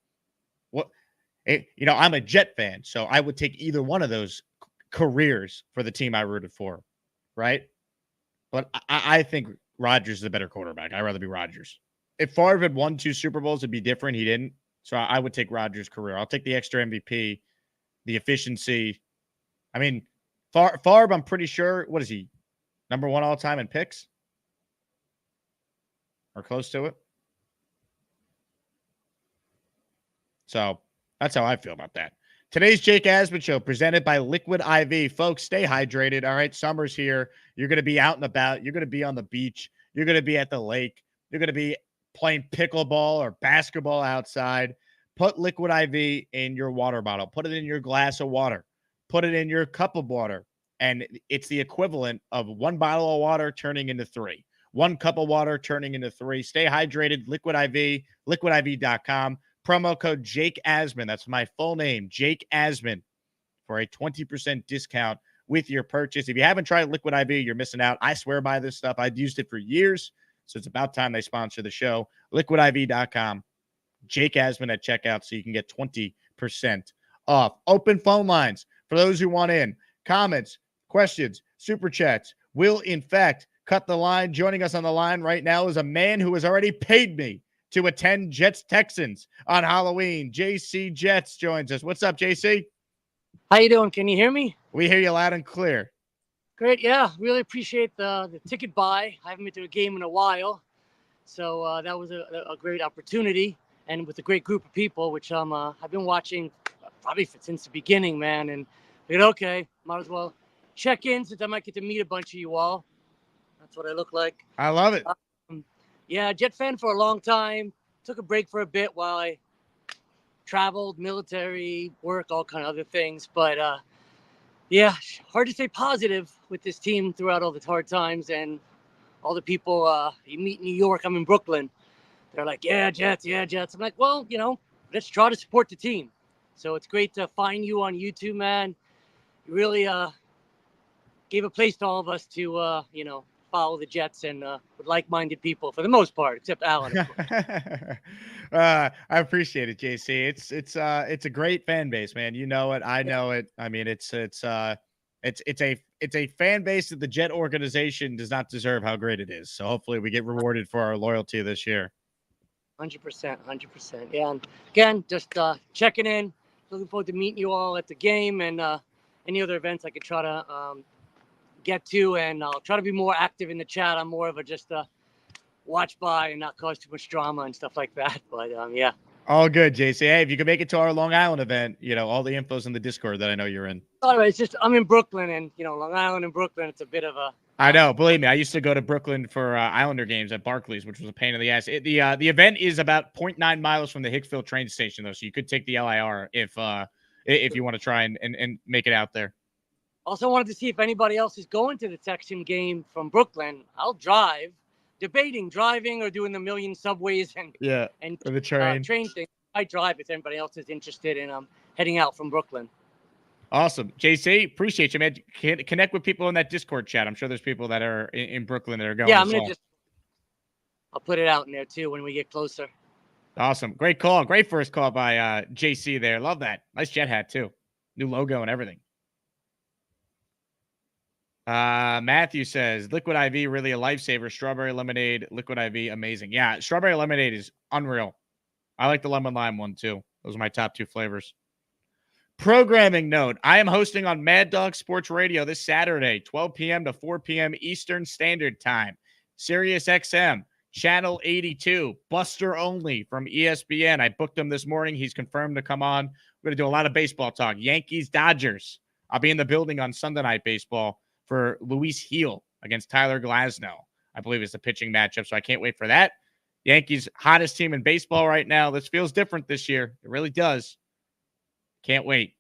I'm a Jet fan, so I would take either one of those careers for the team I rooted for, right? But I think Rodgers is a better quarterback. I'd rather be Rodgers. If Favre had won 2 Super Bowls, it'd be different. He didn't. So I would take Rodgers' career. I'll take the extra MVP, the efficiency. I mean, Favre, I'm pretty sure, what is he? Number 1 all time in picks? Or close to it? So that's how I feel about that. Today's Jake Asman Show presented by Liquid IV. Folks, stay hydrated. All right. Summer's here. You're going to be out and about. You're going to be on the beach. You're going to be at the lake. You're going to be playing pickleball or basketball outside. Put Liquid IV in your water bottle. Put it in your glass of water. Put it in your cup of water. And it's the equivalent of 1 bottle of water turning into 3. 1 cup of water turning into 3. Stay hydrated. Liquid IV, liquidiv.com. Promo code Jake Asman. That's my full name, Jake Asman, for a 20% discount with your purchase. If you haven't tried Liquid IV, you're missing out. I swear by this stuff. I've used it for years, so it's about time they sponsor the show. LiquidIV.com. Jake Asman at checkout so you can get 20% off. Open phone lines for those who want in. Comments, questions, super chats will, in fact, cut the line. Joining us on the line right now is a man who has already paid me to attend Jets-Texans on Halloween. JC Jets joins us. What's up, JC? How you doing? Can you hear me? We hear you loud and clear. Great. Yeah, really appreciate the ticket buy. I haven't been to a game in a while, so that was a great opportunity, and with a great group of people, which I've been watching probably since the beginning, man. And I figured, okay, might as well check in since I might get to meet a bunch of you all. That's what I look like. I love it. Yeah, Jet fan for a long time. Took a break for a bit while I traveled, military, work, all kind of other things. But yeah, hard to stay positive with this team throughout all the hard times and all the people you meet in New York. I'm in Brooklyn. They're like, yeah, Jets, yeah, Jets. I'm like, well, let's try to support the team. So it's great to find you on YouTube, man. You really gave a place to all of us to, follow the Jets and with like-minded people for the most part, except Alan. Of course. I appreciate it, JC. It's a great fan base, man. You know it. I know it. I mean, it's a fan base that the Jet organization does not deserve how great it is. So hopefully we get rewarded for our loyalty this year. 100%. Yeah. And again, just checking in. Looking forward to meeting you all at the game and any other events I could try to get to, and I'll try to be more active in the chat. I'm more of a just watch by and not cause too much drama and stuff like that. But yeah. All good, JC. Hey, if you can make it to our Long Island event, all the info's in the Discord that I know you're in. All right, it's just I'm in Brooklyn, and Long Island and Brooklyn, it's a bit of a. I know, believe me. I used to go to Brooklyn for Islander games at Barclays, which was a pain in the ass. The event is about 0.9 miles from the Hicksville train station, though, so you could take the LIR if you want to try and make it out there. Also wanted to see if anybody else is going to the Texan game from Brooklyn. I'll drive. Debating driving or doing the million subways and or the train thing. I drive if anybody else is interested in heading out from Brooklyn. Awesome, JC. Appreciate you, man. Connect with people in that Discord chat. I'm sure there's people that are in Brooklyn that are going. Yeah, I'll put it out in there too when we get closer. Awesome, great call, great first call by JC there. Love that. Nice Jet hat too, new logo and everything. Matthew says Liquid IV really a lifesaver. Strawberry lemonade, Liquid IV, amazing. Yeah, strawberry lemonade is unreal. I like the lemon lime one too. Those are my top two flavors. Programming note: I am hosting on Mad Dog Sports Radio this Saturday, 12 p.m. to 4 p.m. Eastern Standard Time. Sirius XM, Channel 82, Buster Only from ESPN. I booked him this morning. He's confirmed to come on. We're going to do a lot of baseball talk. Yankees, Dodgers. I'll be in the building on Sunday Night Baseball for Luis Heel against Tyler Glasnow. I believe it's a pitching matchup, so I can't wait for that. Yankees, hottest team in baseball right now. This feels different this year. It really does. Can't wait.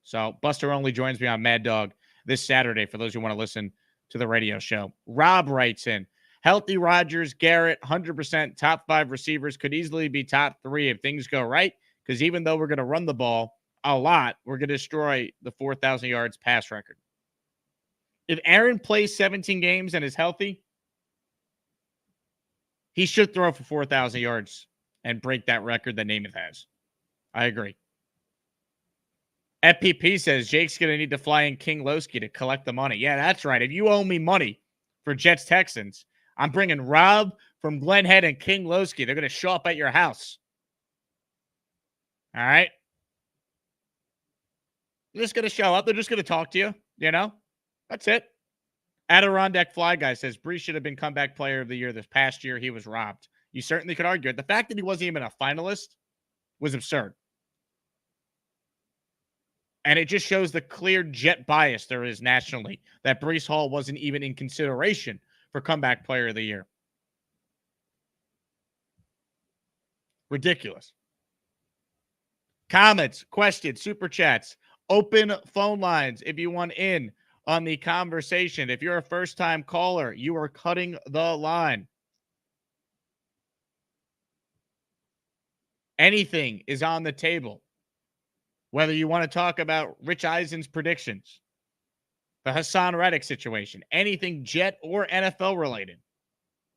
So Buster Only joins me on Mad Dog this Saturday for those who want to listen to the radio show. Rob writes in, healthy Rodgers, Garrett, 100% top 5 receivers, could easily be top 3 if things go right, because even though we're going to run the ball a lot, we're going to destroy the 4,000 yards pass record. If Aaron plays 17 games and is healthy, he should throw for 4,000 yards and break that record that Namath has. I agree. FPP says Jake's going to need to fly in King Lowski to collect the money. Yeah, that's right. If you owe me money for Jets Texans, I'm bringing Rob from Glen Head and King Lowski. They're going to show up at your house. All right? They're just going to show up. They're just going to talk to you, That's it. Adirondack Fly Guy says Brees should have been comeback player of the year this past year. He was robbed. You certainly could argue it. The fact that he wasn't even a finalist was absurd. And it just shows the clear Jet bias there is nationally that Brees Hall wasn't even in consideration for comeback player of the year. Ridiculous. Comments, questions, super chats, open phone lines if you want in on the conversation. If you're a first-time caller, you are cutting the line. Anything is on the table. Whether you want to talk about Rich Eisen's predictions The Hassan Reddick situation. Anything Jet or NFL related.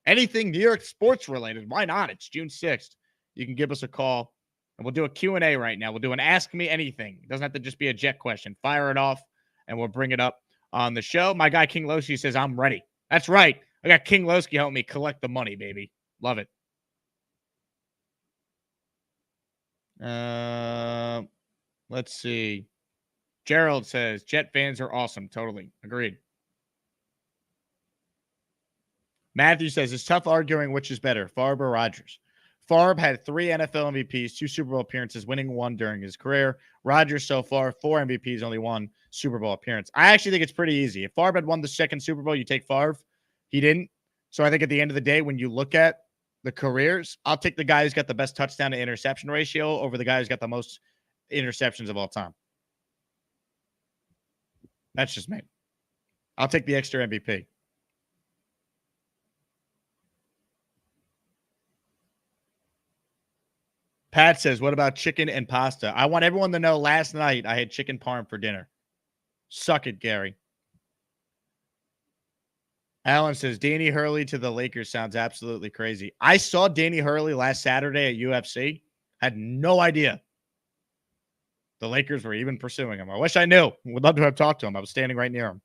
Anything New York sports related. Why not? It's June 6th. You can give us a call, and we'll do a Q&A right now. We'll do an Ask Me Anything. It doesn't have to just be a Jet question. Fire it off, and we'll bring it up on the show. My guy King Loski says, I'm ready. That's right. I got King Loski helping me collect the money, baby. Love it. Let's see. Gerald says, Jet fans are awesome. Totally. Agreed. Matthew says, it's tough arguing which is better, Favre or Rodgers. Favre had 3 NFL MVPs, 2 Super Bowl appearances, winning 1 during his career. Rodgers so far, 4 MVPs, only 1 Super Bowl appearance. I actually think it's pretty easy. If Favre had won the 2nd Super Bowl, you take Favre. He didn't. So I think at the end of the day, when you look at the careers, I'll take the guy who's got the best touchdown to interception ratio over the guy who's got the most interceptions of all time. That's just me. I'll take the extra MVP. Pat says, what about chicken and pasta? I want everyone to know last night I had chicken parm for dinner. Suck it, Gary. Alan says, Danny Hurley to the Lakers sounds absolutely crazy. I saw Danny Hurley last Saturday at UFC. Had no idea the Lakers were even pursuing him. I wish I knew. Would love to have talked to him. I was standing right near him.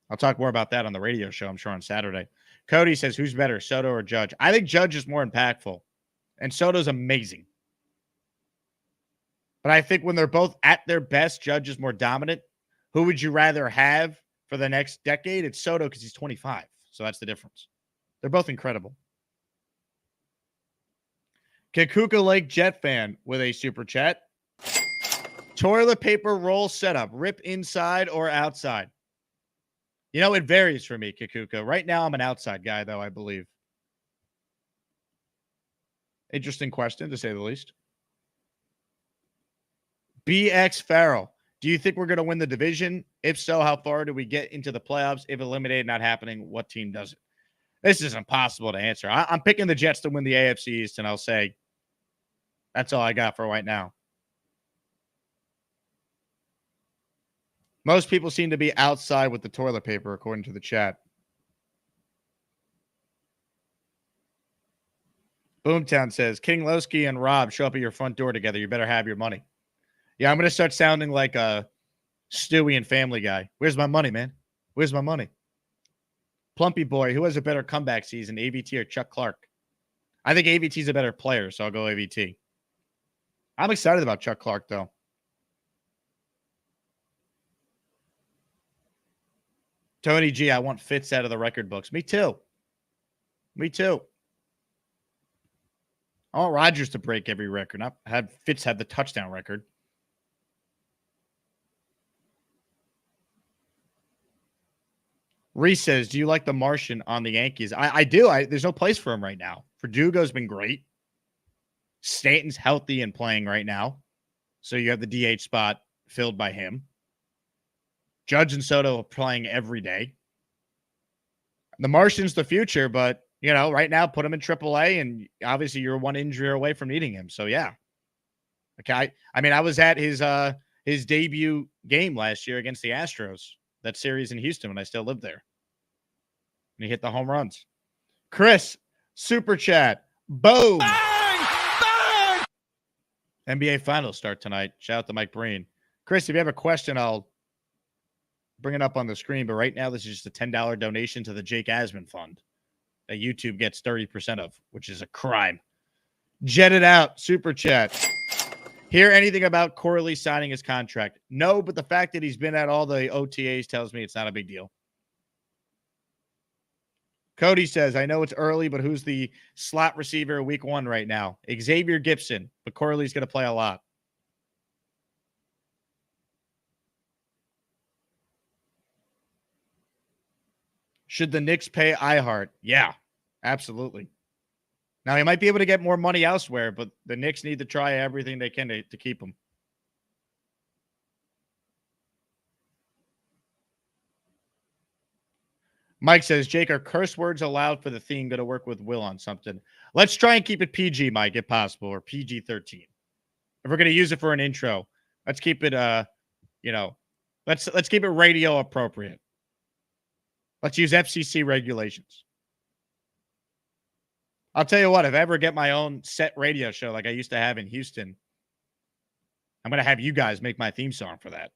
I'll talk more about that on the radio show, I'm sure, on Saturday. Cody says, who's better, Soto or Judge? I think Judge is more impactful, and Soto's amazing. But I think when they're both at their best, Judge is more dominant. Who would you rather have for the next decade? It's Soto because he's 25, so that's the difference. They're both incredible. Kikuka Lake Jet fan with a super chat. Toilet paper roll setup, rip inside or outside? You know, it varies for me, Kikuka. Right now, I'm an outside guy, though, I believe. Interesting question, to say the least. BX Farrell. Do you think we're going to win the division? If so, how far do we get into the playoffs? If eliminated, not happening, what team does it? This is impossible to answer. I'm picking the Jets to win the AFC East, and I'll say that's all I got for right now. Most people seem to be outside with the toilet paper, according to the chat. Boomtown says, King Loski and Rob show up at your front door together. You better have your money. Yeah, I'm going to start sounding like a Stewie and Family Guy. Where's my money, man? Where's my money? Plumpy Boy, who has a better comeback season, AVT or Chuck Clark? I think AVT's a better player, so I'll go AVT. I'm excited about Chuck Clark, though. Tony G, I want Fitz out of the record books. Me too. Me too. I want Rodgers to break every record, not have Fitz have the touchdown record. Reese says, do you like the Martian on the Yankees? I do. There's no place for him right now. Verdugo's been great. Stanton's healthy and playing right now. So you have the DH spot filled by him. Judge and Soto are playing every day. The Martian's the future, but, you know, right now, put him in AAA, and obviously you're one injury away from needing him. So, yeah. Okay. I mean, I was at his debut game last year against the Astros, that series in Houston, when I still lived there. And he hit the home runs. Chris, super chat. Boom. Bang! Bang! NBA Finals start tonight. Shout out to Mike Breen. Chris, if you have a question, I'll bring it up on the screen. But right now, this is just a $10 donation to the Jake Asman Fund that YouTube gets 30% of, which is a crime. Jet it out. Super chat. Hear anything about Corley signing his contract? No, but the fact that he's been at all the OTAs tells me it's not a big deal. Cody says, I know it's early, but who's the slot receiver week 1 right now? Xavier Gibson, but Corley's going to play a lot. Should the Knicks pay iHeart? Yeah, absolutely. Now, he might be able to get more money elsewhere, but the Knicks need to try everything they can to keep him. Mike says, Jake, are curse words allowed for the theme? Going to work with Will on something. Let's try and keep it PG, Mike, if possible, or PG-13. If we're going to use it for an intro, let's keep it Let's keep it radio appropriate. Let's use FCC regulations. I'll tell you what, if I ever get my own set radio show like I used to have in Houston, I'm going to have you guys make my theme song for that.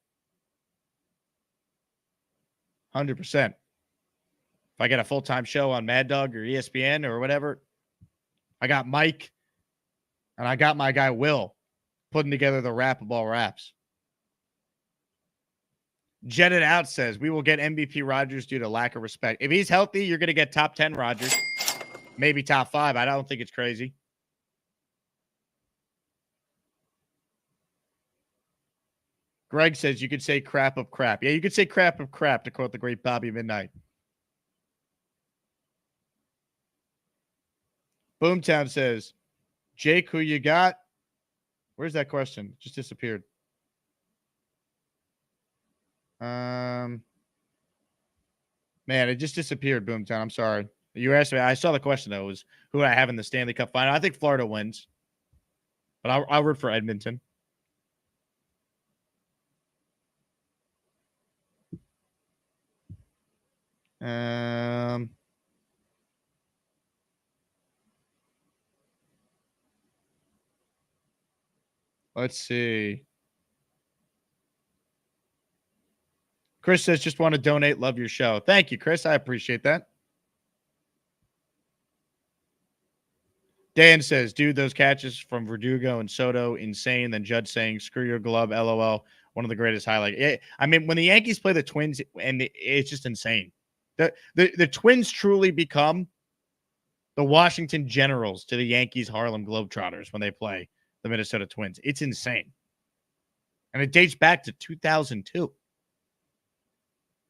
100%. If I get a full-time show on Mad Dog or ESPN or whatever, I got Mike and I got my guy Will putting together the Rappable Raps. Jetted Out says, we will get MVP Rodgers due to lack of respect. If he's healthy, you're going to get top 10 Rodgers. Maybe top 5. I don't think it's crazy. Greg says you could say crap of crap. Yeah, you could say crap of crap, to quote the great Bobby Midnight. Boomtown says, Jake, who you got? Where's that question? Just disappeared. Man, it just disappeared, Boomtown. I'm sorry. You asked me. I saw the question, though. It was who I have in the Stanley Cup final. I think Florida wins, but I'll root for Edmonton. Let's see. Chris says, just want to donate. Love your show. Thank you, Chris. I appreciate that. Dan says, dude, those catches from Verdugo and Soto, insane. Then Judd saying, screw your glove, LOL. One of the greatest highlights. Yeah, I mean, when the Yankees play the Twins, and it's just insane. The Twins truly become the Washington Generals to the Yankees Harlem Globetrotters when they play the Minnesota Twins. It's insane. And it dates back to 2002.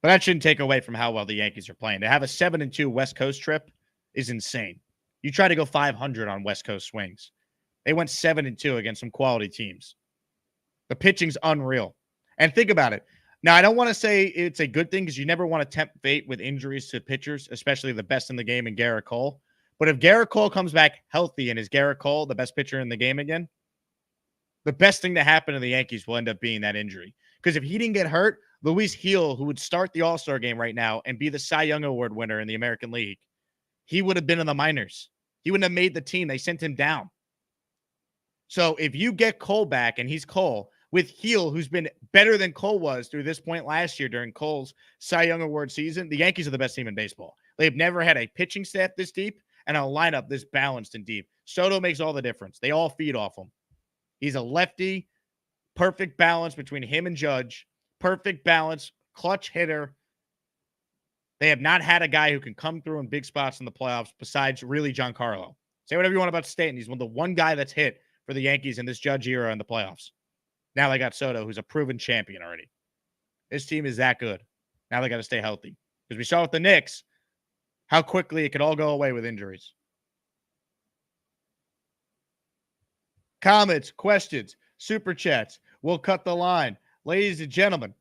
But that shouldn't take away from how well the Yankees are playing. To have a 7-2 West Coast trip is insane. You try to go 500 on West Coast swings. They went 7-2 against some quality teams. The pitching's unreal. And think about it. Now, I don't want to say it's a good thing because you never want to tempt fate with injuries to pitchers, especially the best in the game in Garrett Cole. But if Garrett Cole comes back healthy and is Garrett Cole the best pitcher in the game again, the best thing to happen to the Yankees will end up being that injury. Because if he didn't get hurt, Luis Gil, who would start the All-Star game right now and be the Cy Young Award winner in the American League, he would have been in the minors. He wouldn't have made the team. They sent him down. So if you get Cole back, and he's Cole, with Gil, who's been better than Cole was through this point last year during Cole's Cy Young Award season, the Yankees are the best team in baseball. They've never had a pitching staff this deep and a lineup this balanced and deep. Soto makes all the difference. They all feed off him. He's a lefty, perfect balance between him and Judge, perfect balance, clutch hitter. They have not had a guy who can come through in big spots in the playoffs besides really Giancarlo. Say whatever you want about Stanton. He's the one guy that's hit for the Yankees in this Judge era in the playoffs. Now they got Soto, who's a proven champion already. This team is that good. Now they got to stay healthy. Because we saw with the Knicks how quickly it could all go away with injuries. Comments, questions, super chats. We'll cut the line. Ladies and gentlemen,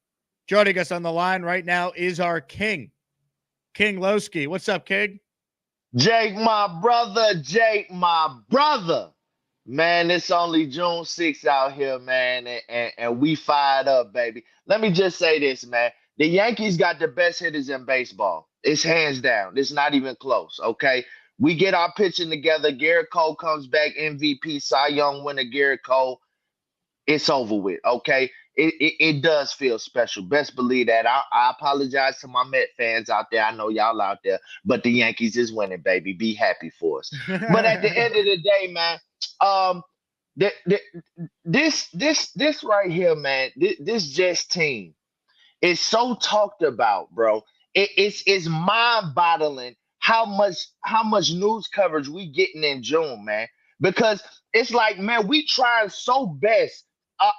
joining us on the line right now is our king, King Lowski. What's up, King? Jake, my brother. Jake, my brother. Man, it's only June 6th out here, man, and we fired up, baby. Let me just say this, man. The Yankees got the best hitters in baseball. It's hands down. It's not even close, okay? We get our pitching together. Garrett Cole comes back, MVP, Cy Young winner, Garrett Cole. It's over with, okay? It does feel special. Best believe that. I apologize to my Met fans out there. I know y'all out there, but the Yankees is winning, baby. Be happy for us. But at the end of the day, man, this right here, man, this Jets team is so talked about, bro. It's mind-boggling how much news coverage we getting in June, man. Because it's like, man, we trying so best.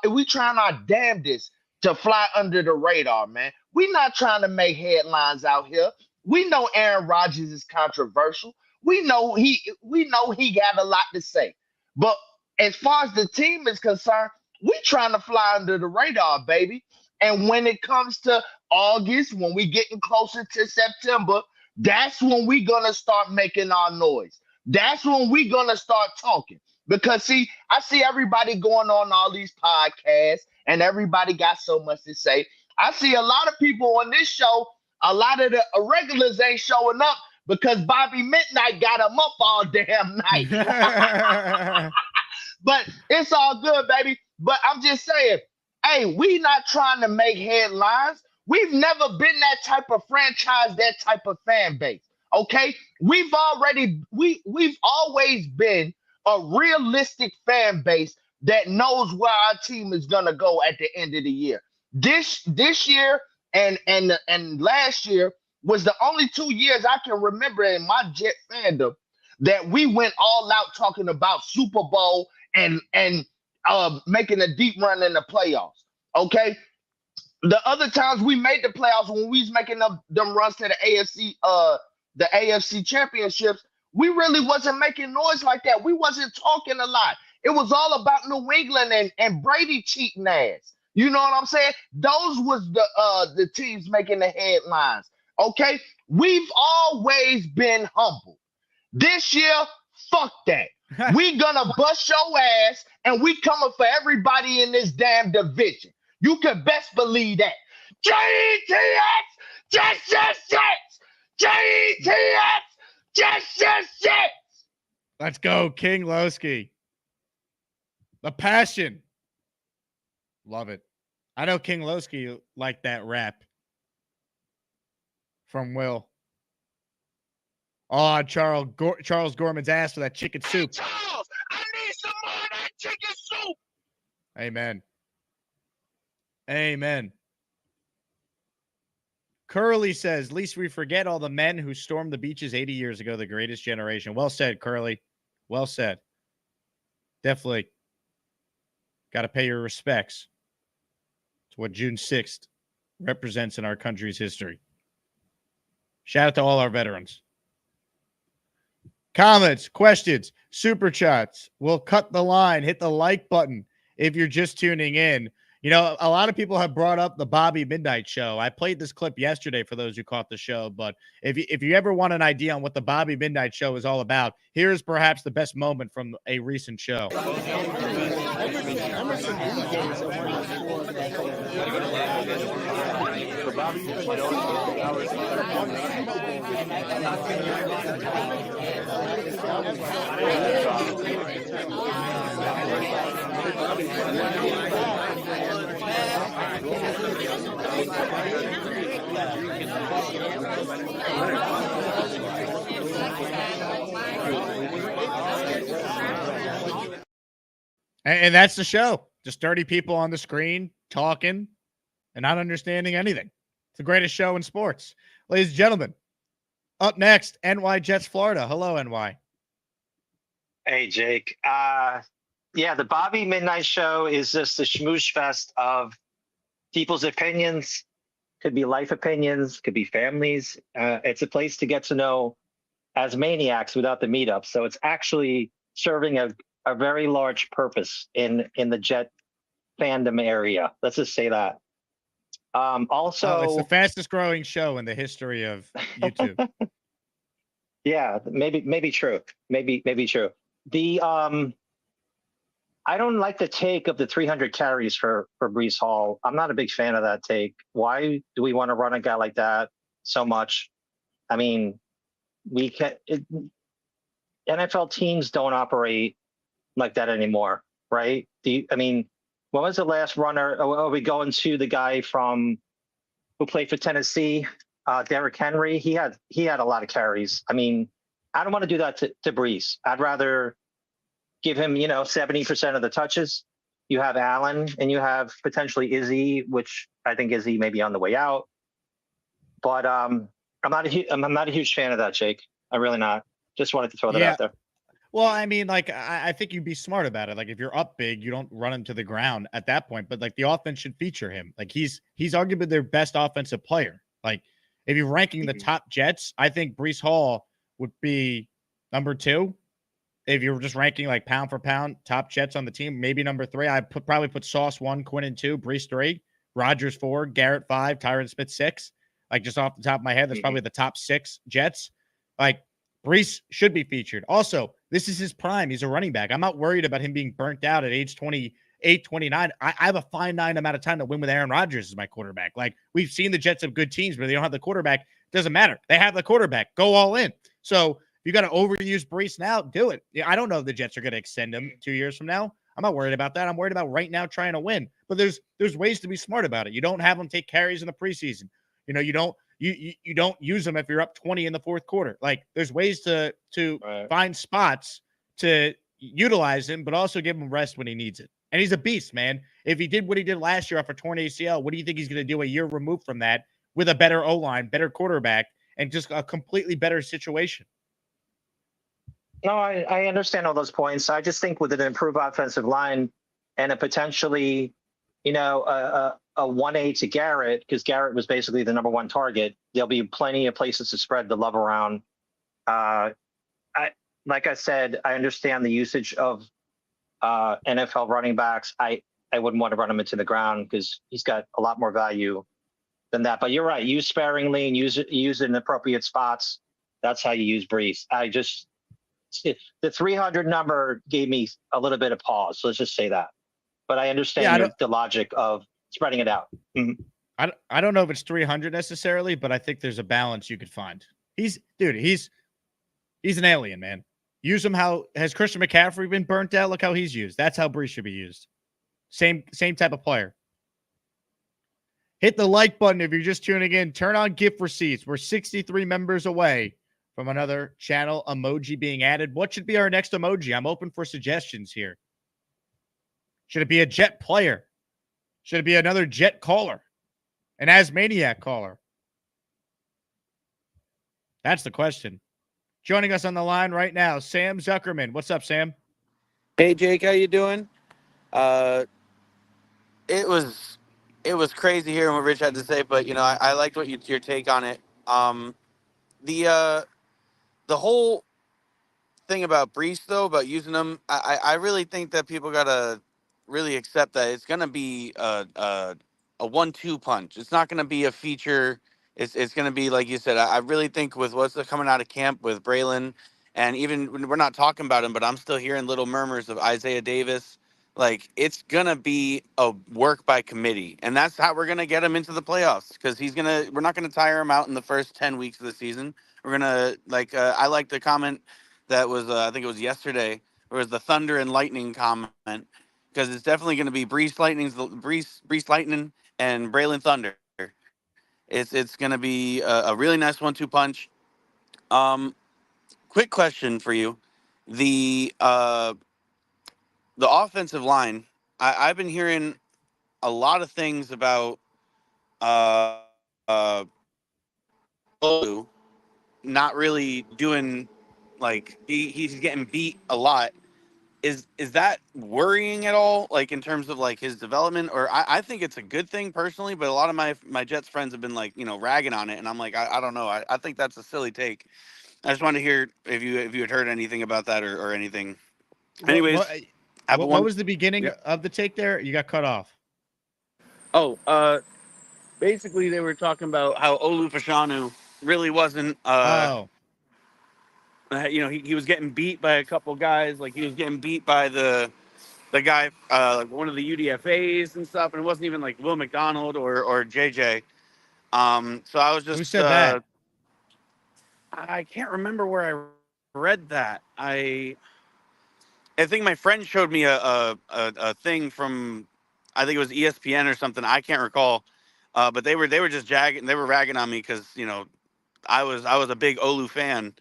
We trying our damnedest to fly under the radar, man. We not trying to make headlines out here. We know Aaron Rodgers is controversial. We know he got a lot to say. But as far as the team is concerned, we trying to fly under the radar, baby. And when it comes to August, when we getting closer to September, that's when we gonna start making our noise. That's when we gonna start talking. Because, see, I see everybody going on all these podcasts and everybody got so much to say. I see a lot of people on this show, a lot of the regulars ain't showing up because Bobby Midnight got them up all damn night. But it's all good, baby. But I'm just saying, hey, we not trying to make headlines. We've never been that type of franchise, that type of fan base. Okay, we've always been a realistic fan base that knows where our team is gonna go at the end of the year. This year and last year was the only 2 years I can remember in my Jet fandom that we went all out talking about Super Bowl and making a deep run in the playoffs. Okay. The other times we made the playoffs when we was making them runs to the AFC championships, we really wasn't making noise like that. We wasn't talking a lot. It was all about New England and Brady cheating ass. You know what I'm saying? Those was the teams making the headlines. Okay, we've always been humble. This year, fuck that. We gonna bust your ass, and we coming for everybody in this damn division. You can best believe that. JETX, JETX. Let's go, King Lowski. The passion. Love it. I know King Lowski liked that rap from Will. Oh, Charles Gorman's ass for that chicken soup. Hey, Charles, I need some more of that chicken soup. Amen. Amen. Curly says, least we forget all the men who stormed the beaches 80 years ago, the greatest generation. Well said, Curly. Well said. Definitely got to pay your respects to what June 6th represents in our country's history. Shout out to all our veterans. Comments, questions, super chats. We'll cut the line. Hit the like button if you're just tuning in. You know, a lot of people have brought up the Bobby Midnight Show. I played this clip yesterday for those who caught the show, but if you ever want an idea on what the Bobby Midnight Show is all about, here's perhaps the best moment from a recent show. And that's the show. Just 30 people on the screen talking and not understanding anything. It's the greatest show in sports. Ladies and gentlemen, up next, NY Jets, Florida. Hello, NY. Hey, Jake. Yeah, the Bobby Midnight Show is just a schmooze fest of people's opinions. Could be life opinions, could be families. It's a place to get to know as maniacs without the meetup. So it's actually serving a very large purpose in the Jet fandom area. Let's just say that. Also, it's the fastest growing show in the history of YouTube. Yeah, maybe true. Maybe true. The I don't like the take of the 300 carries for Breece Hall. I'm not a big fan of that take. Why do we want to run a guy like that so much? I mean, NFL teams don't operate like that anymore, right? When was the last runner? Are we going to the guy who played for Tennessee, Derrick Henry? He had a lot of carries. I mean, I don't want to do that to Breece. I'd rather give him, 70% of the touches. You have Allen and you have potentially Izzy, which I think Izzy may be on the way out. But I'm not a huge fan of that, Jake. I'm really not. Just wanted to throw that out there. Well, I mean, I think you'd be smart about it. Like, if you're up big, you don't run him to the ground at that point. But the offense should feature him. Like, he's arguably their best offensive player. Like, if you're ranking the top Jets, I think Breece Hall would be number 2. If you were just ranking like pound for pound top Jets on the team, maybe number 3. I probably put Sauce 1, Quinnen 2, Breece 3, Rodgers 4, Garrett 5, Tyron Smith 6. Like, just off the top of my head, that's probably the top 6 Jets. Like, Breece should be featured. Also, this is his prime. He's a running back. I'm not worried about him being burnt out at age 829. I have a finite amount of time to win with Aaron Rodgers as my quarterback. Like, we've seen the Jets have good teams, but they don't have the quarterback. Doesn't matter. They have the quarterback. Go all in. So if you got to overuse Brees now, do it. Yeah, I don't know if the Jets are going to extend him 2 years from now. I'm not worried about that. I'm worried about right now trying to win. But there's ways to be smart about it. You don't have him take carries in the preseason. You don't use them if you're up 20 in the fourth quarter. Like, there's ways to find spots to utilize him, but also give him rest when he needs it. And he's a beast, man. If he did what he did last year off a torn ACL, what do you think he's going to do a year removed from that with a better O-line, better quarterback, and just a completely better situation? No, I understand all those points. I just think with an improved offensive line and a potentially, a 1A to Garrett, because Garrett was basically the number one target, there'll be plenty of places to spread the love around. Like I said, I understand the usage of NFL running backs. I wouldn't want to run him into the ground because he's got a lot more value than that. But you're right. Use sparingly and use it in appropriate spots. That's how you use Brees. The 300 number gave me a little bit of pause. So let's just say that. But I understand the logic of spreading it out. Mm-hmm. I don't know if it's 300 necessarily, but I think there's a balance you could find. He's an alien, man. Use him how has Christian McCaffrey been burnt out? Look how he's used. That's how Brees should be used. Same type of player. Hit the like button if you're just tuning in. Turn on gift receipts. We're 63 members away from another channel emoji being added. What should be our next emoji? I'm open for suggestions here. Should it be a Jet player? Should it be another Jet caller? An Asmaniac caller? That's the question. Joining us on the line right now, Sam Zuckerman. What's up, Sam? Hey, Jake. How you doing? It was crazy hearing what Rich had to say, but I liked what your take on it. The whole thing about Brees, though, about using them, I really think that people gotta really accept that it's gonna be a 1-2 punch. It's not gonna be a feature. It's gonna be like you said. I really think with what's coming out of camp with Braylon, and even we're not talking about him, but I'm still hearing little murmurs of Isaiah Davis. Like, it's gonna be a work by committee, and that's how we're gonna get him into the playoffs, because we're not gonna tire him out in the first 10 weeks of the season. We're gonna I like the comment that was I think it was yesterday, where it was the Thunder and Lightning comment, because it's definitely gonna be Brees Lightning and Braylon Thunder. It's gonna be a really nice 1-2 punch. Quick question for you: the offensive line. I've been hearing a lot of things about Olu not really doing, like, he's getting beat a lot. Is that worrying at all, like, in terms of like his development? Or I think it's a good thing personally, but a lot of my Jets friends have been like, ragging on it, and I'm like, I don't know. I think that's a silly take. I just wanted to hear if you had heard anything about that or anything. Anyways, what was the beginning of the take there? You got cut off. Oh, basically they were talking about how Olu Fashanu really wasn't. He was getting beat by a couple guys. Like, he was getting beat by the guy, one of the UDFAs and stuff, and it wasn't even like Will McDonald or JJ. So I was just. Who said that? I can't remember where I read that. I think my friend showed me a thing from, I think it was ESPN or something. I can't recall, but they were just ragging on me because I was a big Olu fan,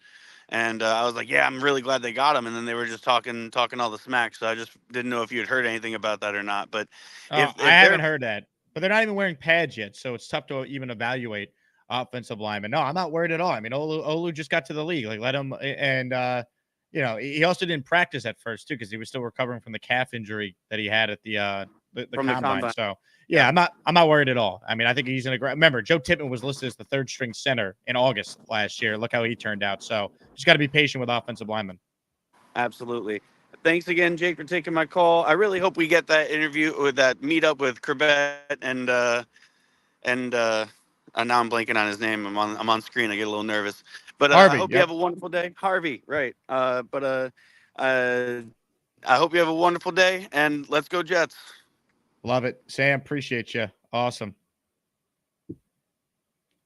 and I was like, yeah, I'm really glad they got him. And then they were just talking all the smack. So I just didn't know if you had heard anything about that or not. But if I haven't heard that, but they're not even wearing pads yet, so it's tough to even evaluate offensive linemen. No, I'm not worried at all. I mean, Olu just got to the league. Like, let him, and he also didn't practice at first too, because he was still recovering from the calf injury that he had at the combine. So yeah, I'm not worried at all. I mean, I think he's in remember, Joe Tippmann was listed as the third string center in August last year. Look how he turned out. So just got to be patient with offensive linemen. Absolutely. Thanks again, Jake, for taking my call. I really hope we get that interview with that meetup with Corbett and now I'm blanking on his name. I'm on screen. I get a little nervous. But Harvey, I hope you have a wonderful day. Harvey, right. I hope you have a wonderful day, and let's go Jets. Love it. Sam, appreciate you. Awesome.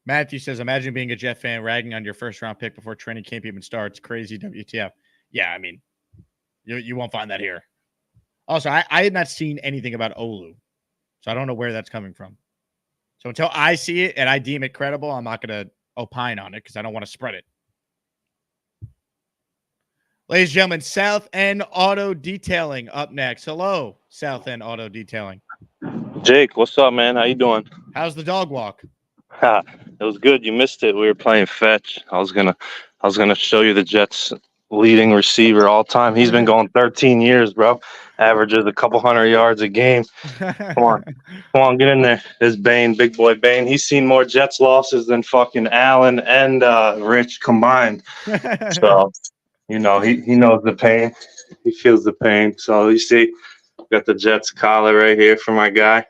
Matthew says, imagine being a Jet fan ragging on your first-round pick before training camp even starts. Crazy WTF. Yeah, I mean, you won't find that here. Also, I had not seen anything about Olu, so I don't know where that's coming from. So until I see it and I deem it credible, I'm not going to opine on it because I don't want to spread it. Ladies and gentlemen, South End Auto Detailing up next. Hello, South End Auto Detailing. Jake, what's up, man? How you doing? How's the dog walk? It was good. You missed it. We were playing fetch. I was gonna show you the Jets' leading receiver all time. He's been going 13 years, bro. Averages a couple hundred yards a game. Come on, get in there. This Bane, big boy Bane. He's seen more Jets losses than fucking Allen and Rich combined. So, you know, he knows the pain. He feels the pain. So you see, got the Jets collar right here for my guy.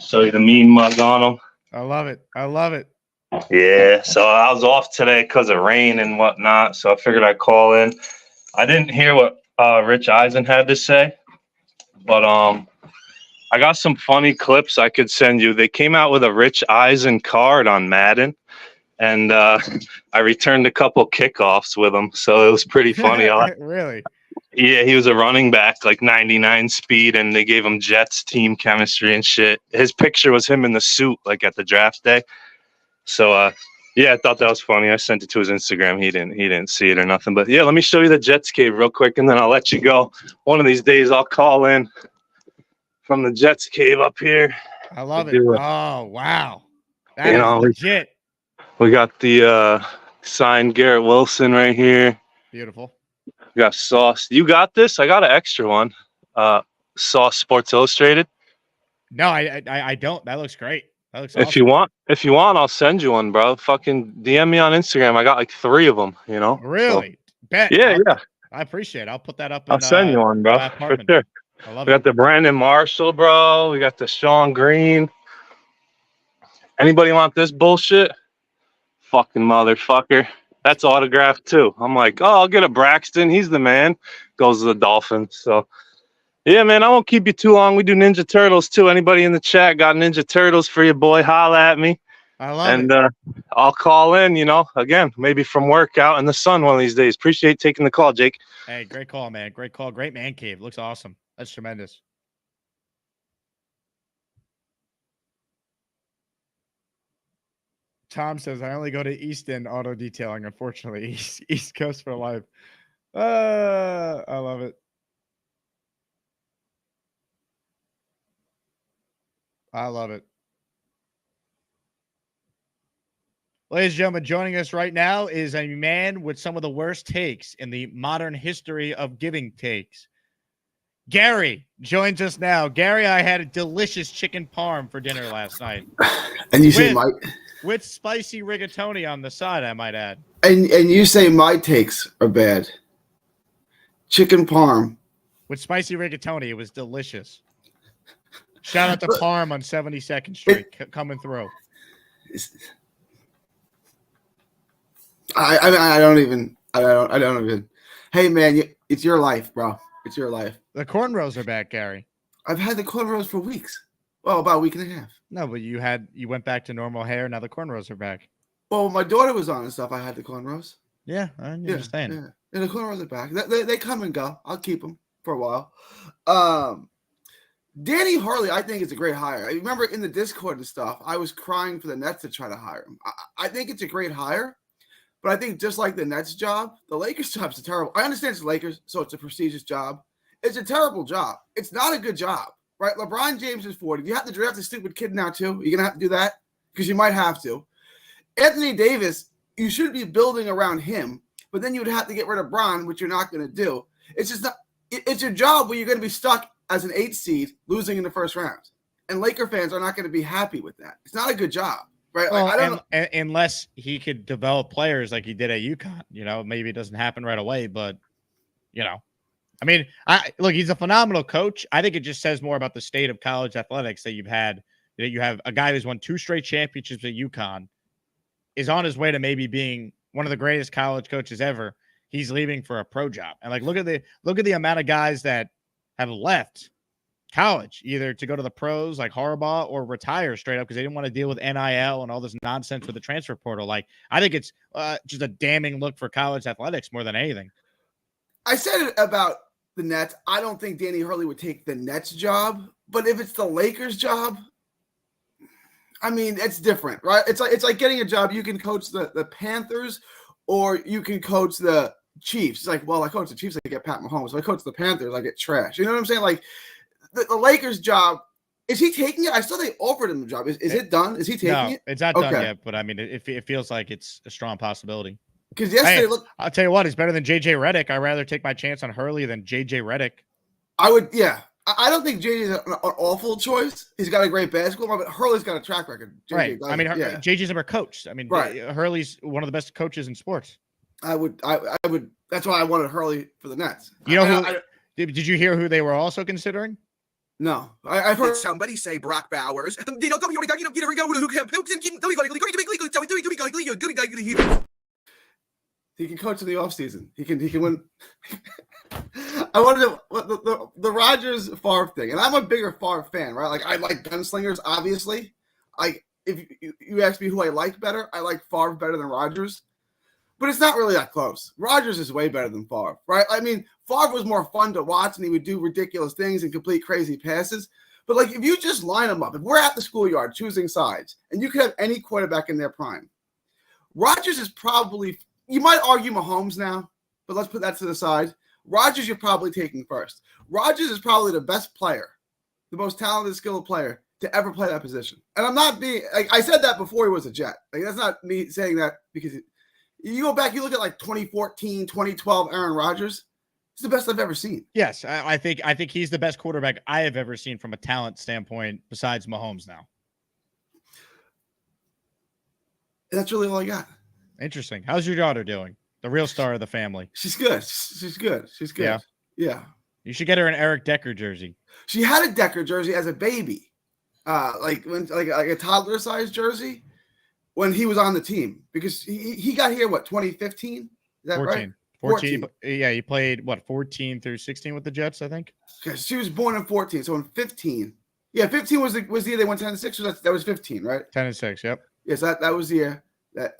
Show you the mean mug on him. I love it. I love it. Yeah, so I was off today because of rain and whatnot, so I figured I'd call in. I didn't hear what Rich Eisen had to say, but I got some funny clips I could send you. They came out with a Rich Eisen card on Madden, and I returned a couple kickoffs with him, so it was pretty funny. Really? Yeah, he was a running back, like 99 speed, and they gave him Jets team chemistry and shit. His picture was him in the suit, like at the draft day. So, yeah, I thought that was funny. I sent it to his Instagram. He didn't see it or nothing. But yeah, let me show you the Jets cave real quick, and then I'll let you go. One of these days, I'll call in from the Jets cave up here. I love it. Oh, wow. That is legit. We got the signed Garrett Wilson right here. Beautiful. We got Sauce. You got this? I got an extra one. Sauce Sports Illustrated. No, I don't. That looks great. That looks If you want, I'll send you one, bro. Fucking DM me on Instagram. I got like 3 of them, you know? Really? So, Bet. yeah. I appreciate it. I'll put that up. I'll send you one, bro. For sure. I love We it. got the Brandon Marshall, bro. We got the Sean Green. Anybody want this bullshit? Fucking motherfucker. That's autographed too. I'm like, oh, I'll get a Braxton. He's the man. Goes to the Dolphins. So, yeah, man, I won't keep you too long. We do Ninja Turtles too. Anybody in the chat got Ninja Turtles for your boy? Holla at me. I love it. it. I'll call in, you know, again, maybe from work out in the sun one of these days. Appreciate taking the call, Jake. Hey, great call, man. Great call. Great man cave. Looks awesome. That's tremendous. Tom says, I only go to East End Auto Detailing, unfortunately. East Coast for life. I love it. I love it. Ladies and gentlemen, joining us right now is a man with some of the worst takes in the modern history of giving takes. Gary joins us now. Gary, I had a delicious chicken parm for dinner last night. And you say Mike? With spicy rigatoni on the side, I might add. And you say my takes are bad. Chicken parm. With spicy rigatoni, it was delicious. Shout out to Parm on 72nd Street coming through. I don't even. Hey man, it's your life, bro. It's your life. The cornrows are back, Gary. I've had the cornrows for weeks. Well, about a week and a half. No, but you went back to normal hair. Now the cornrows are back. Well, my daughter was on and stuff. I had the cornrows. Yeah, I understand. Yeah. And the cornrows are back. They come and go. I'll keep them for a while. Danny Harley, I think, is a great hire. I remember in the Discord and stuff, I was crying for the Nets to try to hire him. I think it's a great hire, but I think just like the Nets job, the Lakers job's a terrible. I understand it's the Lakers, so it's a prestigious job. It's a terrible job. It's not a good job, right? LeBron James is 40. You have to draft a stupid kid now, too. You're going to have to do that because you might have to. Anthony Davis, you should be building around him, but then you would have to get rid of Bron, which you're not going to do. It's just not. It's a job where you're going to be stuck as an 8 seed losing in the first round. And Laker fans are not going to be happy with that. It's not a good job, right? Well, I don't know. Unless he could develop players like he did at UConn. You know, maybe it doesn't happen right away, but, you know. I mean, look, he's a phenomenal coach. I think it just says more about the state of college athletics that you have a guy who's won 2 straight championships at UConn, is on his way to maybe being one of the greatest college coaches ever. he's leaving for a pro job. And like, look at the amount of guys that have left college, either to go to the pros like Harbaugh or retire straight up because they didn't want to deal with NIL and all this nonsense with the transfer portal. Like, I think it's just a damning look for college athletics more than anything. I said it about the Nets. I don't think Danny Hurley would take the Nets job, but if it's the Lakers job, I mean, it's different, right? It's like getting a job. You can coach the Panthers or you can coach the Chiefs. It's like, well, I coach the Chiefs, I get Pat Mahomes. If I coach the Panthers, I get trash. You know what I'm saying? Like, the Lakers job, is he taking it? I saw they offered him the job. Is it done? Is he taking it? It's not done yet, but I mean, it feels like it's a strong possibility. Because yesterday, I'll tell you what, he's better than JJ Redick. I'd rather take my chance on Hurley than JJ Redick. I would, yeah. I don't think JJ is an awful choice. He's got a great basketball, but Hurley's got a track record. JJ right. doesn't. I mean, yeah. JJ's never coached. I mean, right. Hurley's one of the best coaches in sports. I would. That's why I wanted Hurley for the Nets. You know did you hear who they were also considering? No, I've heard somebody say Brock Bowers. He can coach in the offseason. He can win. I wanted the Rodgers Favre thing, and I'm a bigger Favre fan, right? Like I like gunslingers, obviously. If you ask me who I like better, I like Favre better than Rodgers, but it's not really that close. Rodgers is way better than Favre, right? I mean, Favre was more fun to watch, and he would do ridiculous things and complete crazy passes. But like, if you just line them up, if we're at the schoolyard choosing sides, and you could have any quarterback in their prime, Rodgers is probably. You might argue Mahomes now, but let's put that to the side. Rodgers, you're probably taking first. Rodgers is probably the best player, the most talented, skilled player to ever play that position. And I'm not being like I said that before he was a Jet. Like that's not me saying that because you go back, you look at like 2014, 2012 Aaron Rodgers. He's the best I've ever seen. Yes, I think he's the best quarterback I have ever seen from a talent standpoint, besides Mahomes now. And that's really all I got. Interesting. How's your daughter doing? The real star of the family. She's good. She's good. She's good. Yeah. You should get her an Eric Decker jersey. She had a Decker jersey as a baby, like a toddler size jersey when he was on the team because he got here 2015? Is that 14. right? 14. Yeah, he played 14 through 16 with the Jets, I think. She was born in 14, so in 15. Yeah, 15 was the year they went 10-6. So that was 15, right? 10-6. Yep. Yes, that was the year that.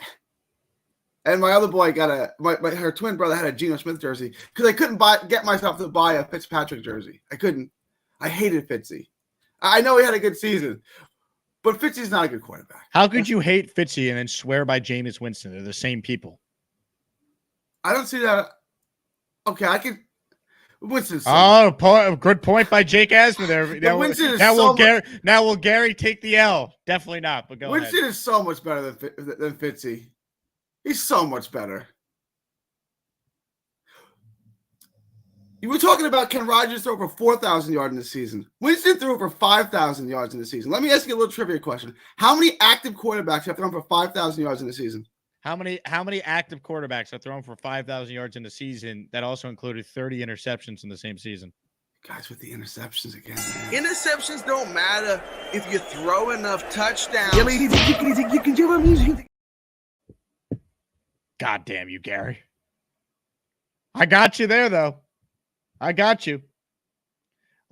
And my other boy got her twin brother had a Geno Smith jersey because I couldn't get myself to buy a Fitzpatrick jersey. I couldn't. I hated Fitzy. I know he had a good season, but Fitzy's not a good quarterback. How could you hate Fitzy and then swear by Jameis Winston? They're the same people. I don't see that. Okay, I could. Winston's. Good point by Jake Asman there. Now will Gary take the L? Definitely not. But Winston ahead. Is so much better than Fitzy. He's so much better. You were talking about can Rodgers throw for 4,000 yards in the season. Winston threw for 5,000 yards in the season. Let me ask you a little trivia question. How many active quarterbacks have thrown for 5,000 yards in the season? How many active quarterbacks have thrown for 5,000 yards in the season that also included 30 interceptions in the same season? Guys with the interceptions again. Interceptions don't matter if you throw enough touchdowns. God damn you, Gary. I got you there, though. I got you.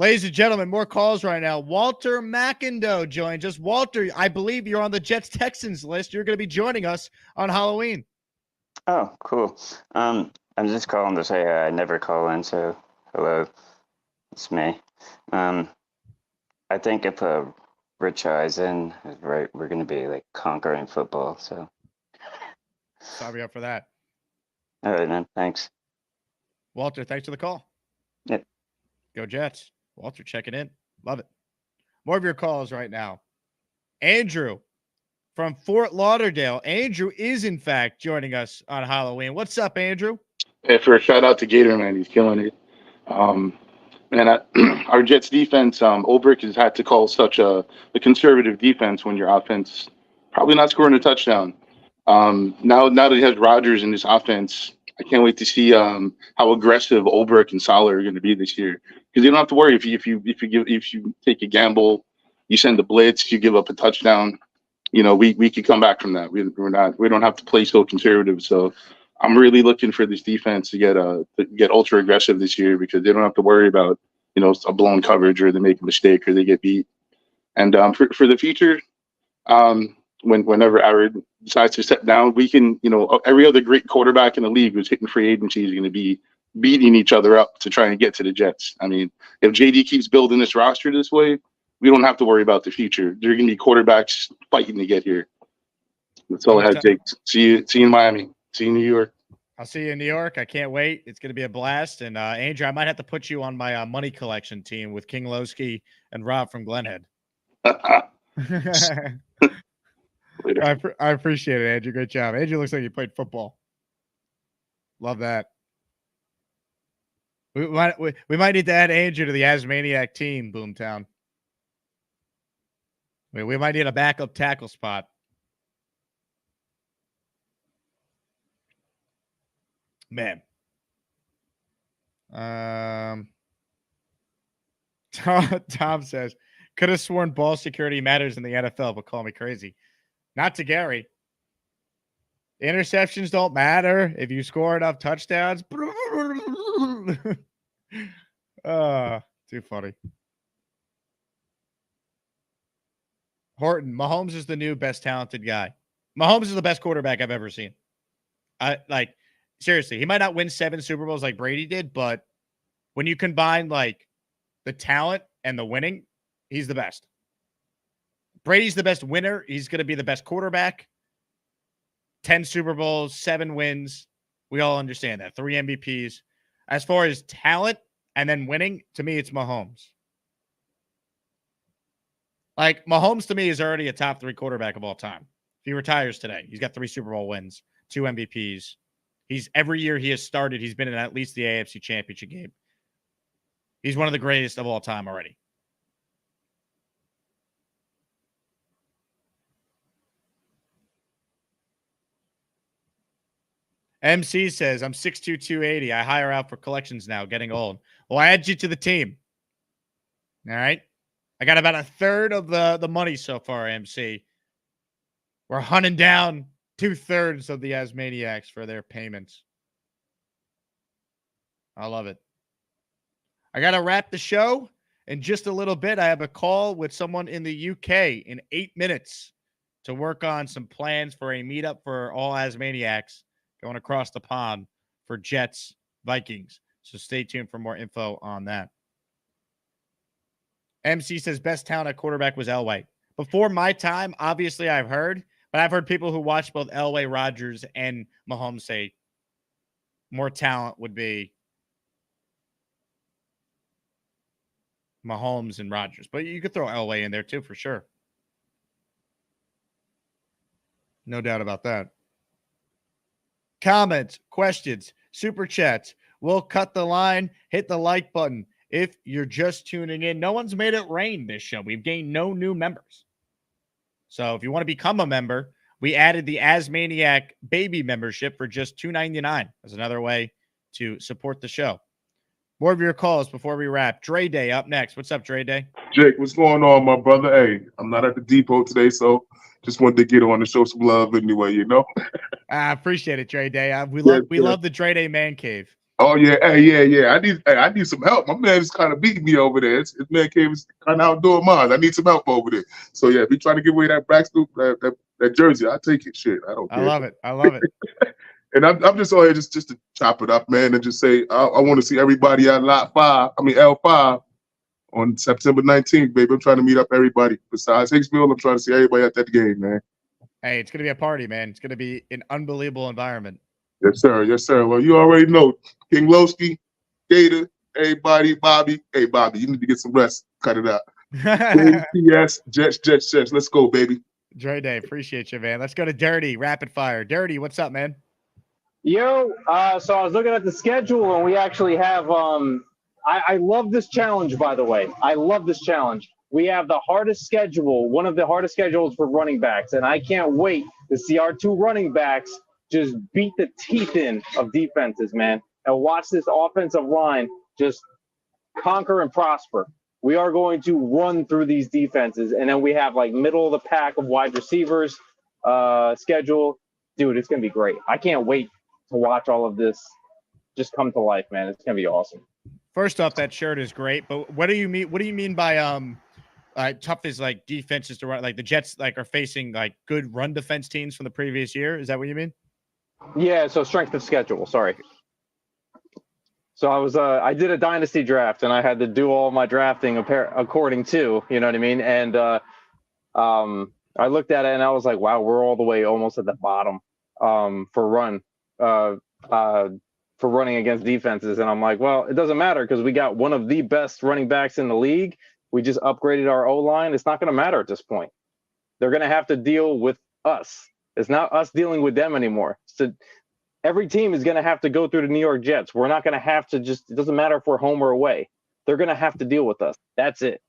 Ladies and gentlemen, more calls right now. Walter McIndoe joins us. Walter, I believe you're on the Jets-Texans list. You're going to be joining us on Halloween. Oh, cool. I'm just calling to say I never call in, so hello. It's me. I think if Rich Eisen is right, we're going to be like conquering football, so. Sorry up for that. All right, man. Thanks. Walter, thanks for the call. Yep. Go Jets. Walter checking in. Love it. More of your calls right now. Andrew from Fort Lauderdale. Andrew is, in fact, joining us on Halloween. What's up, Andrew? Hey, for a shout out to Gator, man. He's killing it. Our Jets defense, Ulbrich has had to call such a conservative defense when your offense probably not scoring a touchdown. Now that he has Rodgers in his offense, I can't wait to see how aggressive Ulbrich and Saleh are going to be this year, because you don't have to worry if you take a gamble, you send a blitz, you give up a touchdown. You know, we could come back from that. We don't have to play so conservative. So I'm really looking for this defense to get ultra aggressive this year because they don't have to worry about a blown coverage or they make a mistake or they get beat. And for the future, whenever Aaron decides to step down, we can every other great quarterback in the league who's hitting free agency is going to be beating each other up to try and get to the Jets. I mean, if JD keeps building this roster this way, we don't have to worry about the future. There are going to be quarterbacks fighting to get here. That's all I had, Jake. See you in Miami. See you in New York. I'll see you in New York. I can't wait. It's going to be a blast. And Andrew, I might have to put you on my money collection team with King Lowski and Rob from Glenhead. I appreciate it, Andrew. Great job. Andrew looks like he played football. Love that. We might need to add Andrew to the Asmaniac team, Boomtown. We might need a backup tackle spot. Man. Tom says, could have sworn ball security matters in the NFL, but call me crazy. Not to Gary. Interceptions don't matter if you score enough touchdowns. Too funny. Horton, Mahomes is the new best talented guy. Mahomes is the best quarterback I've ever seen. Seriously, he might not win 7 Super Bowls like Brady did, but when you combine like the talent and the winning, he's the best. Brady's the best winner. He's going to be the best quarterback. 10 Super Bowls, 7 wins. We all understand that. 3 MVPs. As far as talent and then winning, to me, it's Mahomes. Like, Mahomes, to me, is already a top 3 quarterback of all time. If he retires today, he's got 3 Super Bowl wins, 2 MVPs. Every year he has started, he's been in at least the AFC Championship game. He's one of the greatest of all time already. MC says, I'm 6'2", 280. I hire out for collections now, getting old. Well, I add you to the team. All right? I got about a third of the money so far, MC. We're hunting down 2/3 of the Asmaniacs for their payments. I love it. I got to wrap the show in just a little bit. I have a call with someone in the UK in 8 minutes to work on some plans for a meetup for all Asmaniacs going across the pond for Jets Vikings. So stay tuned for more info on that. MC says best talent at quarterback was Elway. Before my time, obviously I've heard people who watch both Elway, Rodgers, and Mahomes say more talent would be Mahomes and Rodgers. But you could throw Elway in there too, for sure. No doubt about that. Comments, questions, super chats. We'll cut the line. Hit the like button. If you're just tuning in, no one's made it rain this show. We've gained no new members. So if you want to become a member, we added the Asmaniac baby membership for just $2.99. That's another way to support the show. More of your calls before we wrap. Dre Day up next. What's up, Dre Day? Jake, what's going on, my brother? Hey, I'm not at the depot today, so just wanted to get on to show some love anyway, you know? I appreciate it, Dre Day. We love the Dre Day Man Cave. Oh, yeah. Hey, yeah. I need some help. My man is kind of beating me over there. His man cave is kind of outdoing mine. I need some help over there. So, yeah, if you're trying to give away that Braxton, that jersey, I'll take it. Shit, I don't care. I love it. And I'm just on here just to chop it up, man, and just say I want to see everybody at L5 on September 19th, baby. I'm trying to meet up everybody. Besides Hicksville, I'm trying to see everybody at that game, man. Hey, it's going to be a party, man. It's going to be an unbelievable environment. Yes, sir. Yes, sir. Well, you already know. King Lowski, Gator, everybody, Bobby. Hey, Bobby, you need to get some rest. Cut it out. Yes, Jets. Let's go, baby. Dre Day, appreciate you, man. Let's go to Dirty, rapid fire. Dirty, what's up, man? Yo, so I was looking at the schedule, and we actually have I love this challenge, by the way. I love this challenge. We have the hardest schedule, one of the hardest schedules for running backs, and I can't wait to see our 2 running backs just beat the teeth in of defenses, man, and watch this offensive line just conquer and prosper. We are going to run through these defenses, and then we have like middle of the pack of wide receivers schedule. Dude, it's going to be great. I can't wait watch all of this just come to life, man. It's gonna be awesome. First off, that shirt is great, but what do you mean? What do you mean by tough is like defenses to run? Like the Jets like are facing like good run defense teams from the previous year. Is that what you mean? Yeah. So strength of schedule. Sorry. So I did a dynasty draft and I had to do all my drafting according to, you know what I mean? And I looked at it and I was like, wow, we're all the way almost at the bottom for running against defenses. And I'm like, well, it doesn't matter because we got one of the best running backs in the league. We just upgraded our O-line. It's not going to matter at this point. They're going to have to deal with us. It's not us dealing with them anymore. So every team is going to have to go through the New York Jets. We're not going to have to it doesn't matter if we're home or away. They're going to have to deal with us. That's it.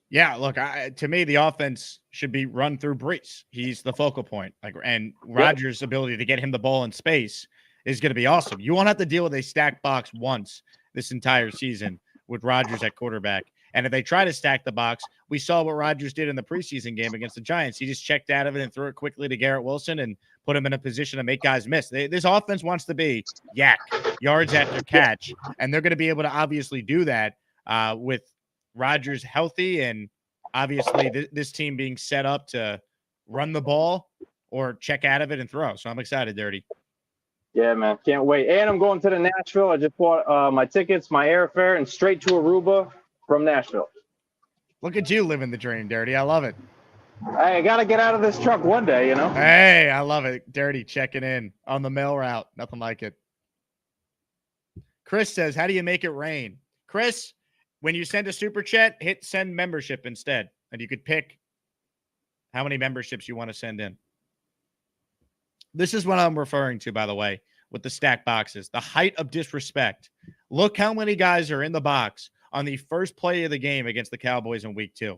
Yeah, look, to me, the offense should be run through Brees. He's the focal point. And Rodgers' ability to get him the ball in space is going to be awesome. You won't have to deal with a stacked box once this entire season with Rodgers at quarterback. And if they try to stack the box, we saw what Rodgers did in the preseason game against the Giants. He just checked out of it and threw it quickly to Garrett Wilson and put him in a position to make guys miss. This offense wants to be yards after catch, and they're going to be able to obviously do that with Rodgers healthy and obviously this team being set up to run the ball or check out of it and throw. So I'm excited, Dirty. Yeah, man. Can't wait. And I'm going to the Nashville. I just bought my tickets, my airfare, and straight to Aruba from Nashville. Look at you living the dream, Dirty. I love it. Hey, I got to get out of this truck one day, you know? Hey, I love it. Dirty checking in on the mail route. Nothing like it. Chris says, how do you make it rain? Chris, when you send a super chat, hit send membership instead. And you could pick how many memberships you want to send in. This is what I'm referring to, by the way, with the stack boxes. The height of disrespect. Look how many guys are in the box on the first play of the game against the Cowboys in week 2.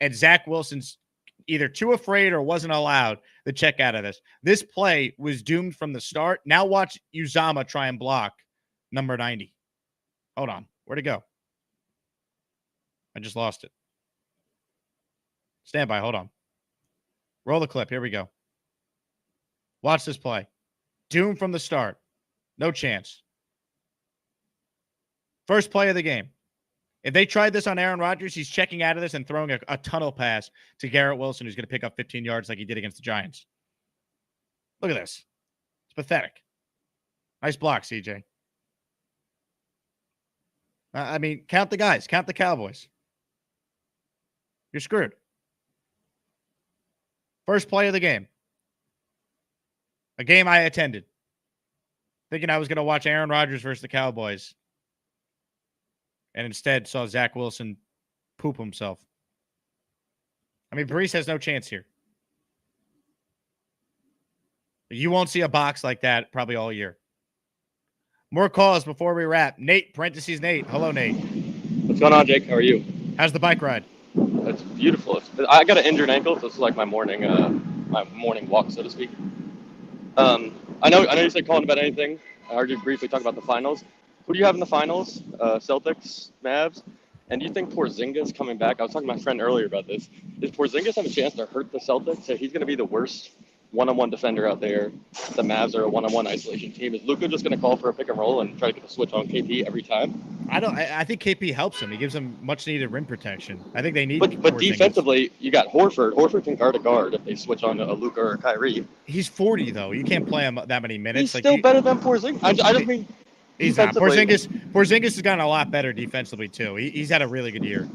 And Zach Wilson's either too afraid or wasn't allowed to check out of this. This play was doomed from the start. Now watch Uzama try and block number 90. Hold on. Where'd it go? I just lost it. Stand by. Hold on. Roll the clip. Here we go. Watch this play. Doomed from the start. No chance. First play of the game. If they tried this on Aaron Rodgers, he's checking out of this and throwing a tunnel pass to Garrett Wilson, who's going to pick up 15 yards like he did against the Giants. Look at this. It's pathetic. Nice block, CJ. I mean, count the guys. Count the Cowboys. You're screwed. First play of the game. A game I attended. Thinking I was going to watch Aaron Rodgers versus the Cowboys. And instead saw Zach Wilson poop himself. I mean, Brees has no chance here. You won't see a box like that probably all year. More calls before we wrap. Nate, parentheses Nate. Hello, Nate. What's going on, Jake? How are you? How's the bike ride? It's beautiful. I got an injured ankle, so this is like my morning walk, so to speak. I know you said calling about anything. I heard you briefly talk about the finals. Who do you have in the finals? Celtics, Mavs? And do you think Porzingis coming back? I was talking to my friend earlier about this. Does Porzingis have a chance to hurt the Celtics? So he's going to be the worst one-on-one defender out there. The Mavs are a one-on-one isolation team. Is Luka just going to call for a pick and roll and try to get the switch on KP every time? I think KP helps him. He gives him much-needed rim protection. I think they need. But defensively, you got Horford. Horford can guard a guard if they switch on a Luka or a Kyrie. He's 40 though. You can't play him that many minutes. He's still better than Porzingis. I just mean. He's not. Porzingis has gotten a lot better defensively too. He's had a really good year.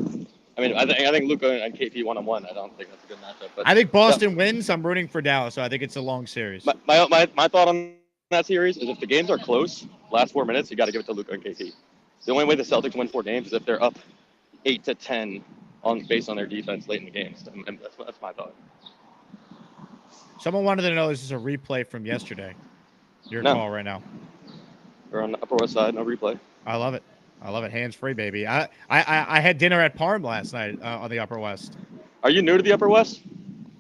I mean, I think Luka and KP 1-on-1. I don't think that's a good matchup. But I think Boston wins. I'm rooting for Dallas, so I think it's a long series. My thought on that series is if the games are close, last 4 minutes, you got to give it to Luka and KP. The only way the Celtics win 4 games is if they're up 8-10 based on their defense late in the games. And that's my thought. Someone wanted to know this is a replay from yesterday. Your call right now. We're on the Upper West Side, no replay. I love it. Hands free, baby. I had dinner at Parm last night on the Upper West. Are you new to the Upper West?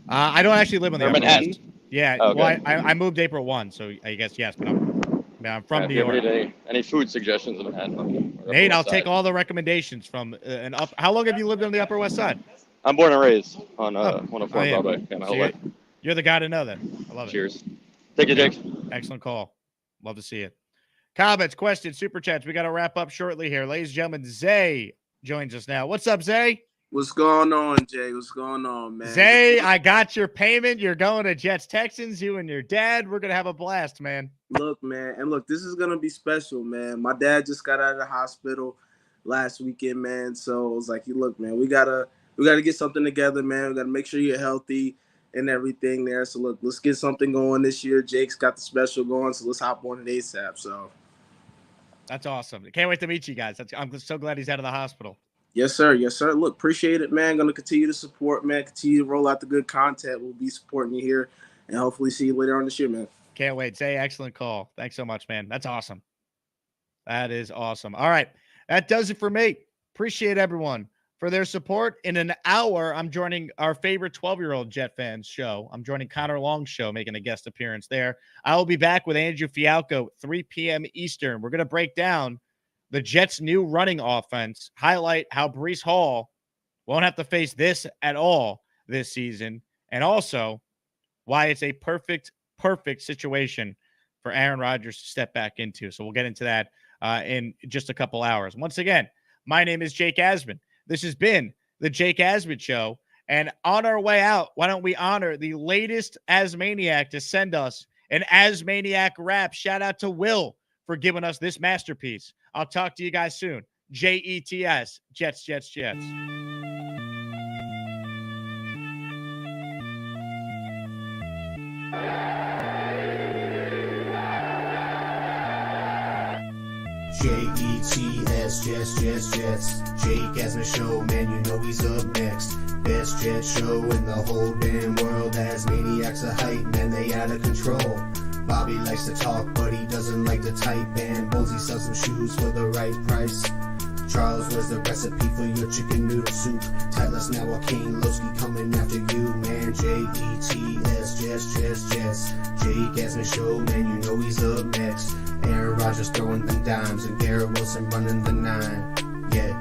I don't actually live on the Upper Manhattan? West. Yeah. Okay. Well, I moved April 1, so I guess yes, but I'm from New York. Any food suggestions in Manhattan? Nate, I'll take all the recommendations from an up. How long have you lived on the Upper West Side? I'm born and raised on 104 yeah. Broadway. Yeah, my whole life. You're the guy to know then. I love it. Cheers. Take it, Jake. Excellent call. Love to see it. Comments, questions, super chats. We got to wrap up shortly here. Ladies and gentlemen, Zay joins us now. What's up, Zay? What's going on, Jay? What's going on, man? Zay, I got your payment. You're going to Jets Texans, you and your dad. We're going to have a blast, man. Look, man. And look, this is going to be special, man. My dad just got out of the hospital last weekend, man. So I was like, look, man, we gotta get something together, man. We got to make sure you're healthy and everything there. So look, let's get something going this year. Jake's got the special going, so let's hop on it ASAP. So that's awesome. Can't wait to meet you guys. I'm so glad he's out of the hospital. Yes, sir. Yes, sir. Look, appreciate it, man. Going to continue to support, man. Continue to roll out the good content. We'll be supporting you here and hopefully see you later on this year, man. Can't wait. Zay, excellent call. Thanks so much, man. That's awesome. That is awesome. All right. That does it for me. Appreciate everyone for their support. In an hour, I'm joining our favorite 12-year-old Jet fans show. I'm joining Connor Long's show, making a guest appearance there. I will be back with Andrew Fialco, 3 p.m. Eastern. We're going to break down the Jets' new running offense, highlight how Breece Hall won't have to face this at all this season, and also why it's a perfect situation for Aaron Rodgers to step back into. So we'll get into that in just a couple hours. Once again, my name is Jake Asman. This has been the Jake Asman Show, and on our way out, why don't we honor the latest Asmaniac to send us an Asmaniac rap? Shout out to Will for giving us this masterpiece. I'll talk to you guys soon. JETS, Jets, Jets, Jets. Jets, Jets, Jets, Jets. Jake Asman Show, man, you know he's up next. Best Jet show in the whole damn world. Asmaniacs are hype, man, they out of control. Bobby likes to talk, but he doesn't like to type. And Bonesy sells some shoes for the right price. Charles, where's the recipe for your chicken noodle soup? Tell us now, Joaquin Lowski coming after you, man. Jets, Jets, Jets, Jets. Jake Asman Show, man, you know he's up next. Aaron Rodgers throwing them dimes and Garrett Wilson running the 9. Yeah.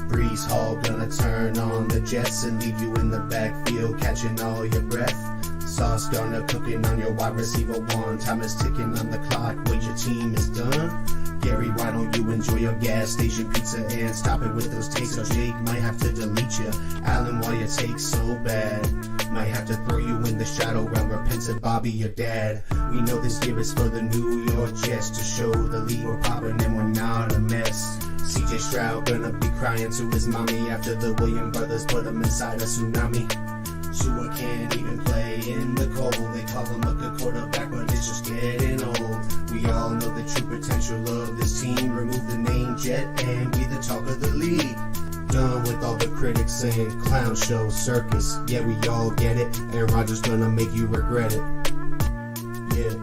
Breece Hall gonna turn on the Jets and leave you in the backfield catching all your breath. Sauce gonna cooking on your wide receiver 1. Time is ticking on the clock. Wait, your team is done. Gary, why don't you enjoy your gas station pizza and stop it with those takes? Or Jake might have to delete you. Allen, why your take so bad? Might have to throw you in the shadow realm. Repent to Bobby, your dad. We know this year is for the New York Jets to show the league we're popping and we're not a mess. CJ Stroud gonna be crying to his mommy after the Williams brothers put him inside a tsunami. Tua can't even play in the cold. They call him a good quarterback, but it's just getting old. We all know the true potential of this team. Remove the name Jet and be the talk of the league. Done with all the critics saying clown show, circus. Yeah, we all get it. Aaron Rodgers gonna make you regret it. Yeah.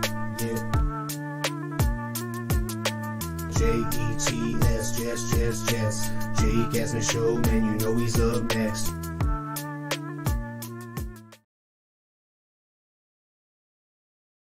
Jets, Jets, Jets, Jets. Jake Asman Show, man, you know he's up next.